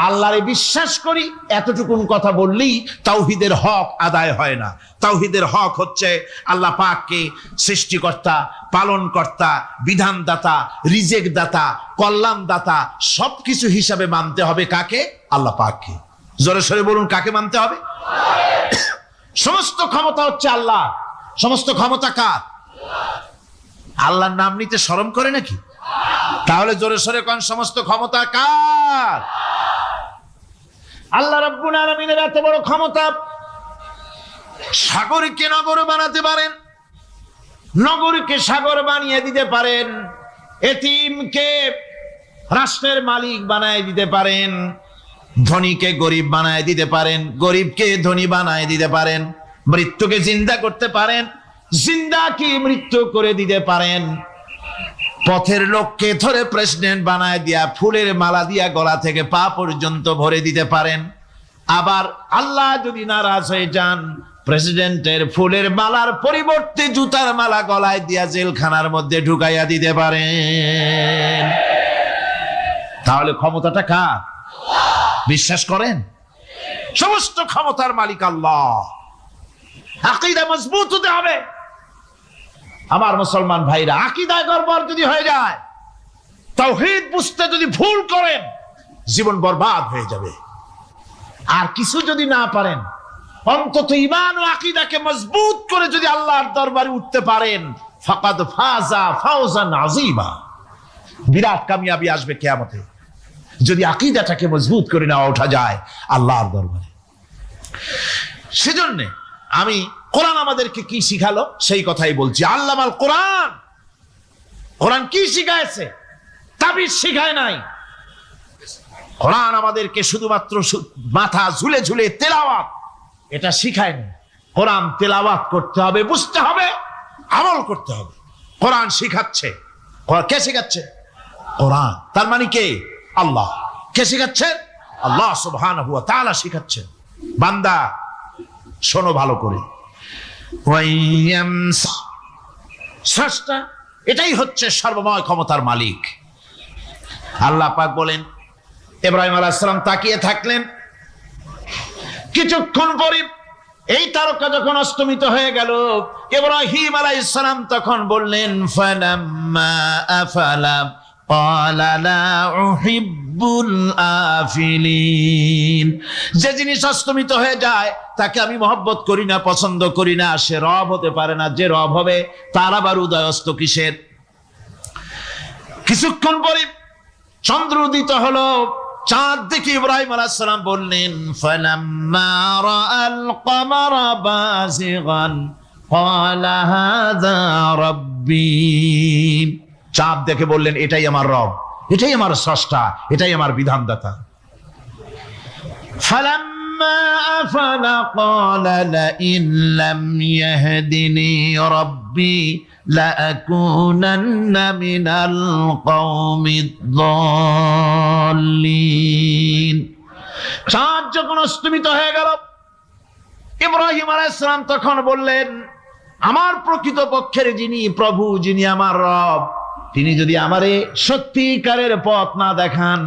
আল্লাহরে বিশ্বাস করি এতটুকুন কথা বললেই তাওহীদের হক আদায় হয় না। তাওহীদের হক হচ্ছে আল্লাহ পাককে সৃষ্টিকর্তা, পালনকর্তা, বিধানদাতা, রিজেক দাতা, কল্যাণ দাতা সবকিছু হিসাবে মানতে হবে। কাকে? আল্লাহ পাককে। জোরে সরে বলুন, কাকে মানতে হবে? সমস্ত ক্ষমতা হচ্ছে আল্লাহ। সমস্ত ক্ষমতা কার? আল্লাহর নাম নিতে শরম করে নাকি? তাহলে জোরে সরে কোন সমস্ত ক্ষমতা কার? আল্লাহ রাব্বুল আলামিনের এত বড় ক্ষমতা। সাগরকে নগর বানাতে পারেন, নগরকে সাগর বানিয়ে দিতে পারেন, এতিমকে রাষ্ট্রের মালিক বানায় দিতে পারেন, ধনীকে গরিব বানায় দিতে পারেন, গরিবকে ধনী বানায় দিতে পারেন, মৃত্যুকে জিন্দা করতে পারেন, জিন্দাকে মৃত্যু করে দিতে পারেন, পথের লোককে ধরে প্রেসিডেন্ট বানায় দিয়া ফুলের মালা দিয়া গলা থেকে পা পর্যন্ত ভরে দিতে পারেন। আবার আল্লাহ যদি নারাজ হয়ে যান, প্রেসিডেন্টের ফুলের মালার পরিবর্তে জুতার মালা গলায় দিয়া জেলখানার মধ্যে ঢুকাইয়া দিতে পারেন। তাহলে ক্ষমতাটা কার? বিশ্বাস করেন? সমস্ত ক্ষমতার মালিক আল্লাহ। আকীদা মজবুত হতে হবে। আমার মুসলমান ভাইরা, আকীদায় গড়বড় যদি হয়ে যায়, তাওহীদ বুঝতে যদি ভুল করেন, জীবন বরবাদ হয়ে যাবে। আর কিছু যদি না পারেন, অন্তত ঈমান ও আকীদাকে মজবুত করে যদি আল্লাহর দরবারে উঠতে পারেন, ফাকাদ ফাজা ফাওজান আযীমা। বিরাট কামিয়াবি আসবে কিয়ামতে যদি আকীদাটাকে মজবুত করে না ওঠা যায় আল্লাহর দরবারে। সেজন্য আমি কোরআন আমাদেরকে কি শিখালো সেই কথাই বলছি। আল্লামাল কোরআন। কোরআন কি শিখায়ছে? তাবিজ শিখায় নাই। কোরআন আমাদেরকে শুধুমাত্র মাথা ঝুলে ঝুলে তেলাওয়াত এটা শিখায় না। কোরআন তেলাওয়াত করতে হবে, বুঝতে হবে, আমল করতে হবে। কোরআন শিখাচ্ছে। কে শিখাচ্ছে? কোরআন। তার মানে কে? আল্লাহ। কে শিখাচ্ছেন? আল্লাহ সুবহানাহু ওয়া তাআলা শিখাচ্ছেন। বান্দা শোনো ভালো করে, স্রষ্টা এটাই হচ্ছে সর্বময় ক্ষমতার মালিক। আল্লাহ পাক বলেন, ইব্রাহিম আলাইহিস সালাম তাকিয়ে থাকলেন। কিছুক্ষণ পরে এই তারকা যখন অস্তমিত হয়ে গেল, ইব্রাহিম আলাইহিস সালাম তখন বললেন, ফালাম্মা আফালা ক্বালা লা উহিব্বুল আফিলিন। যে জিনিস অস্তমিত হয়ে যায় তাকে আমি মহব্বত করি না, পছন্দ করি না, সে রব হতে পারে না। যে রব হবে তার আবার উদয় অস্ত কিসের? কিছুক্ষণ পরে চন্দ্র উদিত হলো। চাঁদ দেখে ইব্রাহিম আলাইহিস সালাম বললেন, ফালাম্মা রাআল কমারা বাযিগান ক্বালা হাযা রাব্বী। চাঁদ দেখে বললেন, এটাই আমার রব, এটাই আমার স্রষ্টা, এটাই আমার বিধানদাতা। ফালাম্মা আফালা ক্বালা লাইন লাম ইয়াহদিনি রাব্বী লাআকুনান্না মিনাল কওমিদ যাল্লিন। চাঁদ যখন অস্তমিত হয়ে গেল, ইব্রাহিম আলাইহিস সালাম তখন বললেন, আমার প্রকৃত পক্ষের যিনি প্রভু, যিনি আমার রব, তিনি যদি আমারে সত্যিকারের পথ না দেখান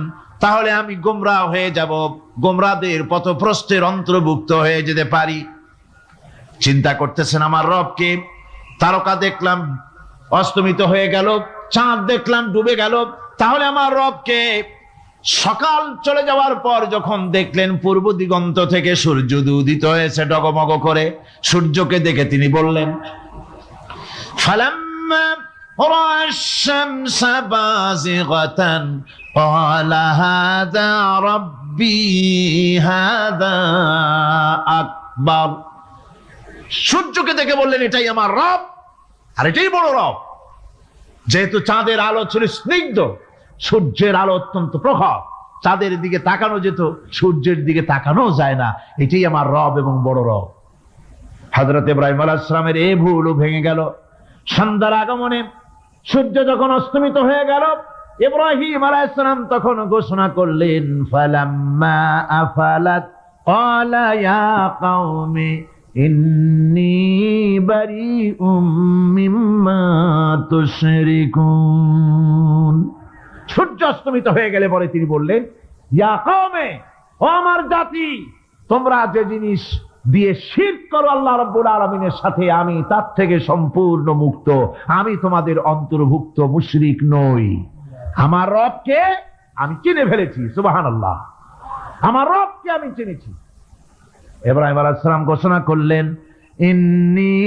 তাহলে আমি গোমরাহ হয়ে যাব, গোমরাহদের পথভ্রষ্টের অন্তর্ভুক্ত হয়ে যেতে পারি। চিন্তা করতেছেন আমার রবকে। তারকা দেখলাম অস্তমিত হয়ে গেল, চাঁদ দেখলাম ডুবে গেল, তাহলে আমার রবকে। সকাল চলে যাওয়ার পর যখন দেখলেন পূর্ব দিগন্ত থেকে সূর্য উদিত হয়েছে ডগমগ করে, সূর্যকে দেখে তিনি বললেন, ফালাম্মা রা'a আশ-শামসা বাযিগাতান ক্বালা হাযা রাব্বী হাযা আকবার। সূর্যকে দেখে বললেন, এটাই আমার রব, আর এটাই বড় রব। যেহেতু চাঁদের আলো ছিল স্নিগ্ধ, সূর্যের আলো অত্যন্ত প্রখর, চাঁদের দিকে তাকানো যেত, সূর্যের দিকে তাকানো যায় না। এটাই আমার রব এবং বড় রব। হযরত ইব্রাহিম আলাইহিস সালামের এই ভুলও ভেঙে গেল। সন্ধ্যার আগমনে সূর্য যখন অস্তমিত হয়ে গেল, ইব্রাহিম আলাইহিস সালাম তখন ঘোষণা করলেন, ফালাম্মা আফালাত ক্বালা ইয়া কওমি ইন্নী বারিউম মিম্মা তুশরিকুন। সূর্য অস্তমিত হয়ে গেলে পরে তিনি বললেন, ইয়া কওমে, ও আমার জাতি, তোমরা যে জিনিস দিয়ে শিরক করো আল্লাহ রাব্বুল আলামিনের সাথে, আমি তার থেকে সম্পূর্ণ মুক্ত। আমি তোমাদের অন্তর্ভুক্ত, মুশরিক নই। আমার রবকে আমি চিনে ফেলেছি। সুবহানাল্লাহ, আমার রবকে আমি চিনেছি। ইব্রাহিম আলাইহিস সালাম ঘোষণা করলেন, ইন্নী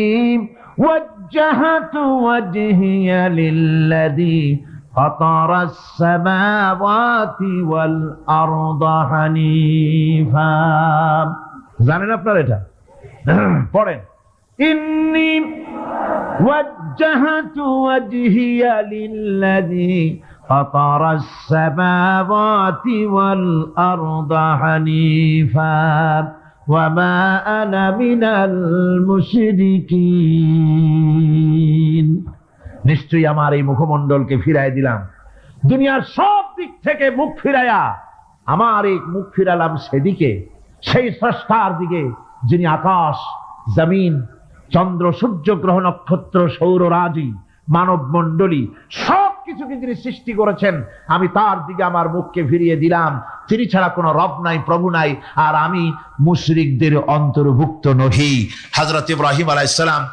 ওয়াজ্জাহতু ওয়াজহিয়া লিল্লাযী ফাতারাস সামাওয়াতি ওয়াল আরদা হানিফা। জানেন আপনারা এটা? পড়েন, ইন্নী ওয়াজ্জাহতু ওয়াজহিয়া লিল্লাযী ফাতারাস সামাওয়াতি ওয়াল আরদা হানিফা ওয়ামা আনা মিনাল মুশরিকিন। নিশ্চয়ই আমার এই মুখমণ্ডলকে ফিরাই দিলাম, দুনিয়ার সব দিক থেকে মুখ ফিরাইয়া আমার এই মুখ ফিরালাম সেদিকে, সেই স্রষ্টার দিকে যিনি আকাশ, জমিন, চন্দ্র, সূর্য, গ্রহ, নক্ষত্র, সৌররাজি, মানব মণ্ডলী সবকিছুকে যিনি সৃষ্টি করেছেন, আমি তার দিকে আমার মুখকে ফিরিয়ে দিলাম। তিনি ছাড়া কোনো রব নাই, প্রভু নাই, আর আমি মুশরিকদের অন্তর্ভুক্ত নহি। হযরত ইব্রাহিম আলাইহিস সালাম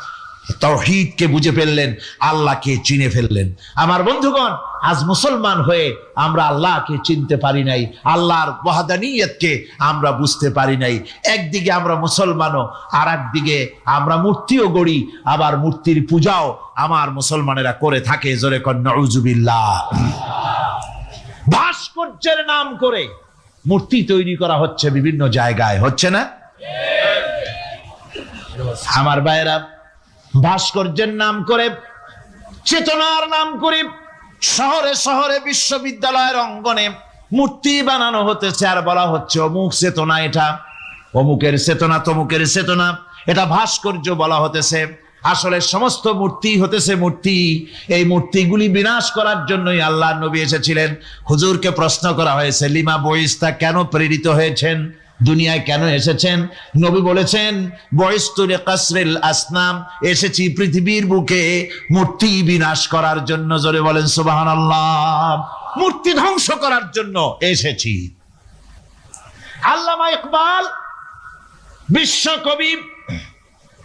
তাওহীদকে বুঝে ফেললেন, আল্লাহকে চিনে ফেললেন। আমার বন্ধুগণ, আজ মুসলমান হয়ে আমরা আল্লাহকে চিনতে পারি নাই, আল্লাহর ওয়াহদানিয়তকে আমরা বুঝতে পারি নাই। একদিকে আমরা মুসলমানও, আর একদিকে আমরা মূর্তিও গড়ি, আবার মূর্তির পূজাও আমার মুসলমানেরা করে থাকে। জোরে কর নাউজুবিল্লাহ। ভাস্কর্যের নাম করে মূর্তি তৈরি করা হচ্ছে বিভিন্ন জায়গায়, হচ্ছে না? আমার ভাইয়েরা, ভাস্কর্যের নাম করে, চেতনার নাম করে শহরে শহরে, বিশ্ববিদ্যালয়ের অঙ্গনে মূর্তি বানানো হতেছে, আর বলা হচ্ছে অমুক চেতনা, এটা অমুকের চেতনা, তমুকের চেতনা, এটা ভাস্কর্য বলা হতেছে। আসলে সমস্ত মূর্তি হতেছে মূর্তি। এই মূর্তিগুলি বিনাশ করার জন্যই আল্লাহর নবী এসেছিলেন। হুজুরকে প্রশ্ন করা হয়েছে, লিমা বইস্তা, কেন প্রেরিত হয়েছেন, দুনিয়ায় কেন এসেছেন? নবী বলেছেন, বয়স্তুর কাসরিল আসনাম, এসেছি পৃথিবীর বুকে মূর্তি বিনাশ করার জন্য। জোরে বলেন সুবহানাল্লাহ। মূর্তি ধ্বংস করার জন্য এসেছি। আল্লামা ইকবাল, বিশ্ব কবি,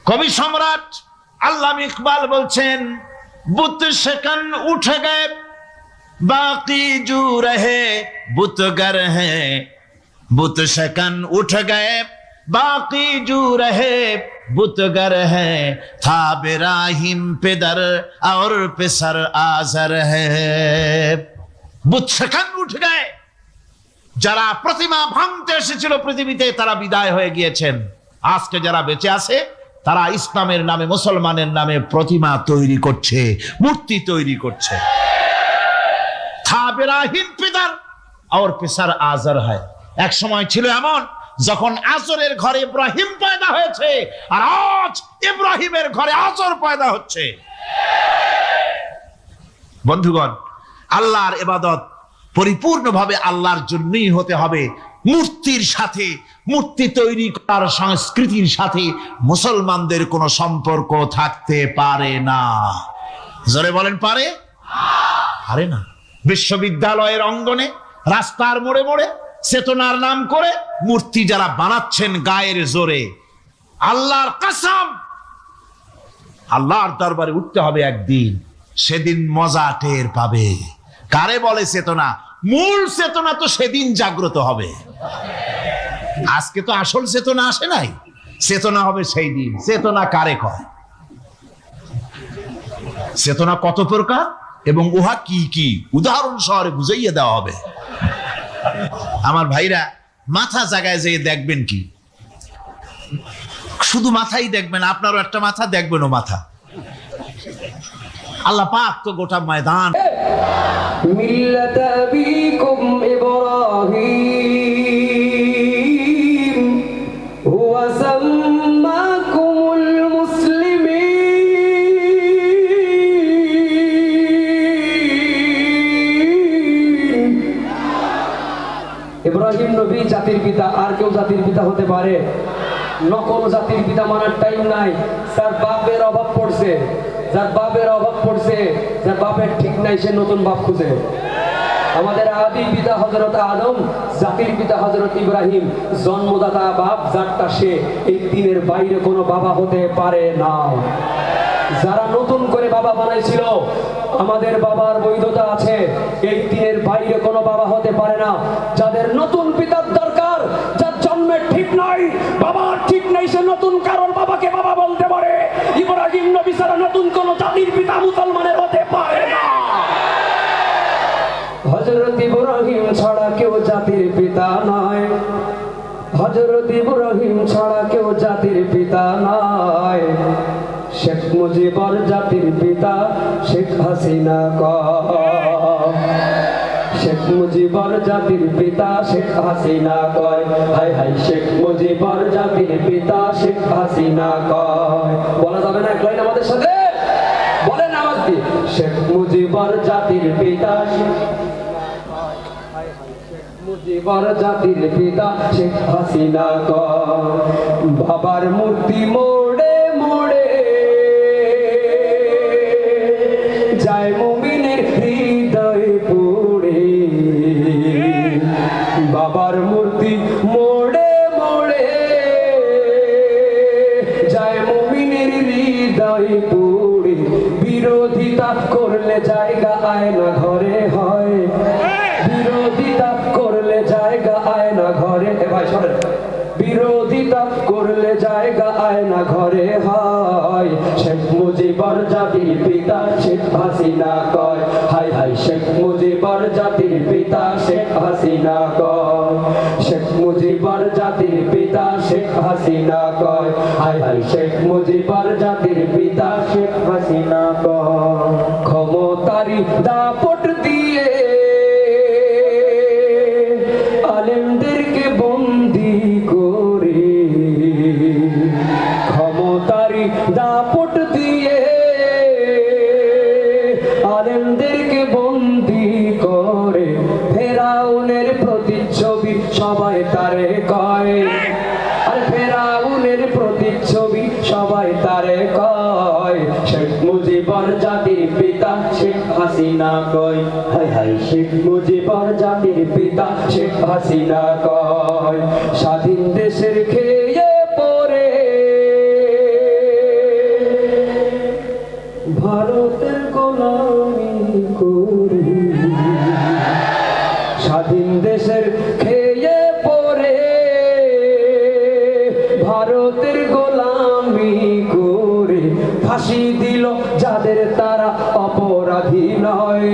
কবি সম্রাট আল্লামা ইকবাল বলছেন, বুত সেকান উঠে গে বাকি জু রহে বুতগর হ্যাঁ, बुत शकन उठ गए बाकी जू रहे बुतगर है, था बिराहिम पिदर और पिसर आजर है। बुत शकन उठ गए, যারা প্রতিমা ভাঙতে এসেছিল পৃথিবীতে তারা বিদায় হয়ে গিয়েছেন। আজকে যারা বেঁচে আছে তারা ইসলামের নামে, মুসলমানের নামে প্রতিমা তৈরি করছে, মূর্তি তৈরি করছে। था बिराहिम पिदर और पिसर आजर है। এক সময় ছিল এমন যখন আজরের ঘরে ইব্রাহিম পয়দা হয়েছে, আর আজ ইব্রাহিমের ঘরে আজর পয়দা হচ্ছে। বন্ধুগণ, আল্লাহর ইবাদত পরিপূর্ণভাবে আল্লাহর জন্যই হতে হবে। মূর্তির সাথে, মূর্তি তৈরি করার সংস্কৃতির সাথে মুসলমানদের কোনো সম্পর্ক থাকতে পারে না। জোরে বলেন, পারে? পারে না। বিশ্ববিদ্যালয়ের অঙ্গনে, রাস্তার মোড়ে মোড়ে চেতনার নাম করে মূর্তি যারা বানাচ্ছেন গায়ের জোরে, আল্লাহর কসম, আল্লাহর দরবারে উঠতে হবে একদিন, সেদিন মজা টের পাবে। কারে বলে চেতনা? মূল চেতনা তো সেদিন জাগ্রত হবে। আজকে তো আসল চেতনা আসে নাই, চেতনা হবে সেই দিন। চেতনা কারে কয়? চেতনা কত প্রকার এবং উহা কি কি উদাহরণ শহরে বুঝাইয়া দেওয়া হবে। আমার ভাইরা, মাথা জায়গায় যেয়ে দেখবেন কি, শুধু মাথাই দেখবেন, আপনারও একটা মাথা, দেখবেনও মাথা। আল্লাহ পাক তো গোটা ময়দান। মিল্লাত আবিকুম ইব্রাহিম হুয়া সাম্মাকুমুল মুসলিমিন। ইব্রাহিম নবী জাতির পিতা, আর কেউ জাতির পিতা হতে পারে? নকল জাতির পিতা মানার টাইম নাই। যার বাপের অভাব পড়ছে, যার বাপের অভাব পড়ছে, যার বাপের ঠিক নাই, সে নতুন বাপ খুঁজে। আমাদের আদি পিতা হযরত আদম, জাতির পিতা হযরত ইব্রাহিম, জন্মদাতা বাপ যারটা, সে এই তিনের বাইরে কোনো বাবা হতে পারে না। যারা নতুন করে বাবা বানাইছিল, আমাদের বাবার বৈধতা আছে, এই তিনের বাইরে কোনো বাবা হতে পারে না। যাদের নতুন পিতার দরকার, যার জন্মের ঠিক নাই, বাবার ঠিক নাই, সে নতুন কারোর বাবাকে বাবা বলতে পারে। ইব্রাহিম নবী ছাড়া নতুন কোন জাতির পিতা মুসলমানের হতে পারে না। হযরত ইব্রাহিম ছাড়া কেউ জাতির পিতা নয়, হযরত ইব্রাহিম ছাড়া কেউ জাতির পিতা নয়। শেখ মুজিবর জাতির পিতা, শেখ হাসিনা কয়। শেখ মুজিবর জাতির পিতা, শেখ হাসিনা কয়। হাই হাই, শেখ মুজিবর জাতির পিতা, শেখ হাসিনা কয়। বলা যাবে না এক লাইন আমাদের সাথে? বলেন আওয়াজ দিয়ে, শেখ মুজিবর জাতির পিতা, মুজিবর জাতির পিতা, শেখ হাসিনা কয়। বাবার মূর্তি মোড়ে মোড়ে যায় মুমিনের হৃদয় পুড়ে। বাবার মূর্তি মোড়ে মোড়ে যায় মুমিনের হৃদয় পুড়ে। বিরোধিতা করলে জায়গা আয়না ঘরে হয়, বিরোধিতা করলে জায়গা আয়না ঘরে। ভাই শোনেন, বিরোধিতা করলে জায়গা আয়না ঘরে হয়। শেখ মুজিবর জাতির পিতা, শেখ হাসিনা কয়। হাই হাই, শেখ মুজিবর জাতির পিতা, শেখ হাসিনা কয়। শেখ মুজিবর জাতির পিতা, শেখ হাসিনা কয়। হাই হাই, শেখ মুজিবর জাতির পিতা, শেখ হাসিনা কয়। ক্ষমতারি দাপট দিয়ে আলেমদেরকে বন্দি করে, ক্ষমতারি দাপট দিয়ে আলেমদেরকে বন্দি করে। ফেরাউনের প্রতিচ্ছবি সবাই তারে কয়, আর ফেরাউনের প্রতিচ্ছবি সবাই তারে কয়। শেখ মুজিবর জাতির পিতা, শেখ হাসিনা কয়। হাই হাই, শেখ মুজিবর জাতির পিতা, শেখ হাসিনা কয়। স্বাধীন দেশের খেয়ে পরে ভারতের গোলামি করি, স্বাধীন দেশের খেয়ে পরে ভারতের গোলামি করে। ফাঁসি দিল যাদের, তারা অপরাধী নয়,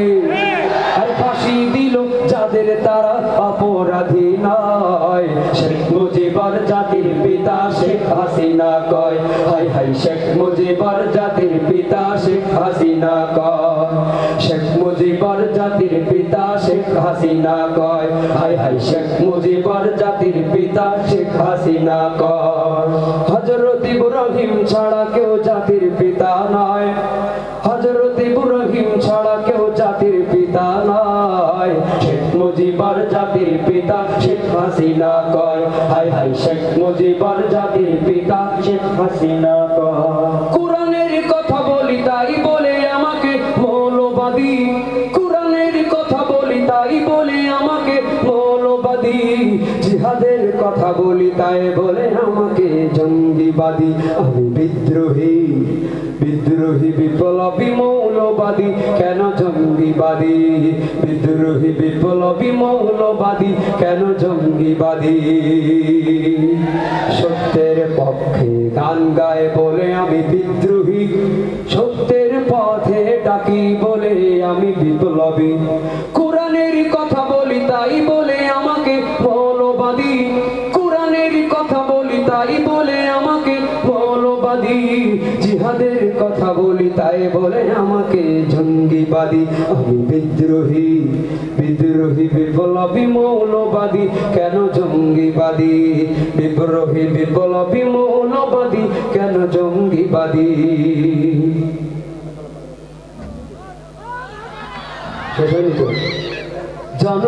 আর ফাঁসি দিল যাদের, তারা অপরাধী নয়। শেখ মুজিবর জাতির পিতা, শেখ হাসিনা কয়। হাই হাই, শেখ মুজিবর জাতির পিতা, শেখ হাসিনা কয়। শেখ মুজিবর জাতির পিতা, শেখ হাসিনা কয়। হাই হাই, শেখ মুজিবর জাতির পিতা, শেখ হাসিনা কয়। হযরত ইব্রাহিম ছাড়া কেউ জাতির পিতা নয়, হযরত ইব্রাহিম ছাড়া কেউ জাতির পিতা নয়। শেখ মুজিবর জাতির পিতা, শেখ হাসিনা কয়। হাই হাই, শেখ মুজিবর জাতির পিতা, শেখ হাসিনা কয়। কোরআনের কথা বলি তাই বলে আমাকে মৌলবাদী, কোরআনের কথা বলি তাই বলে আমাকে মৌলবাদী। জিহাদের কথা বলি তাই বলে আমাকে জঙ্গিবাদী, আমি বিদ্রোহী, বিদ্রোহী বিপ্লবী মৌলবাদী, কেন জঙ্গিবাদী, বিদ্রোহী বিপ্লবী মৌলবাদী, কেন জঙ্গিবাদী। সত্যের পক্ষে গান গায় বলে আমি বিদ্রোহী, সত্যের পথে ডাকি বলে আমি বিপ্লবী, কোরআনের কথা বলি তাই বলে আমাকে মৌলবাদী, কোরআনের কথা বলি তাই বলে আমাকে মৌলবাদী, জিহাদের কথা বলি তাই বলে আমাকে জঙ্গিবাদী। আমি বিদ্রোহী, বিদ্রোহী বিপ্লবী মৌলবাদী, কেন জঙ্গিবাদী, বিদ্রোহী বিপ্লবী মৌলবাদী, কেন জঙ্গিবাদী। শেষ হয়নি তো? জন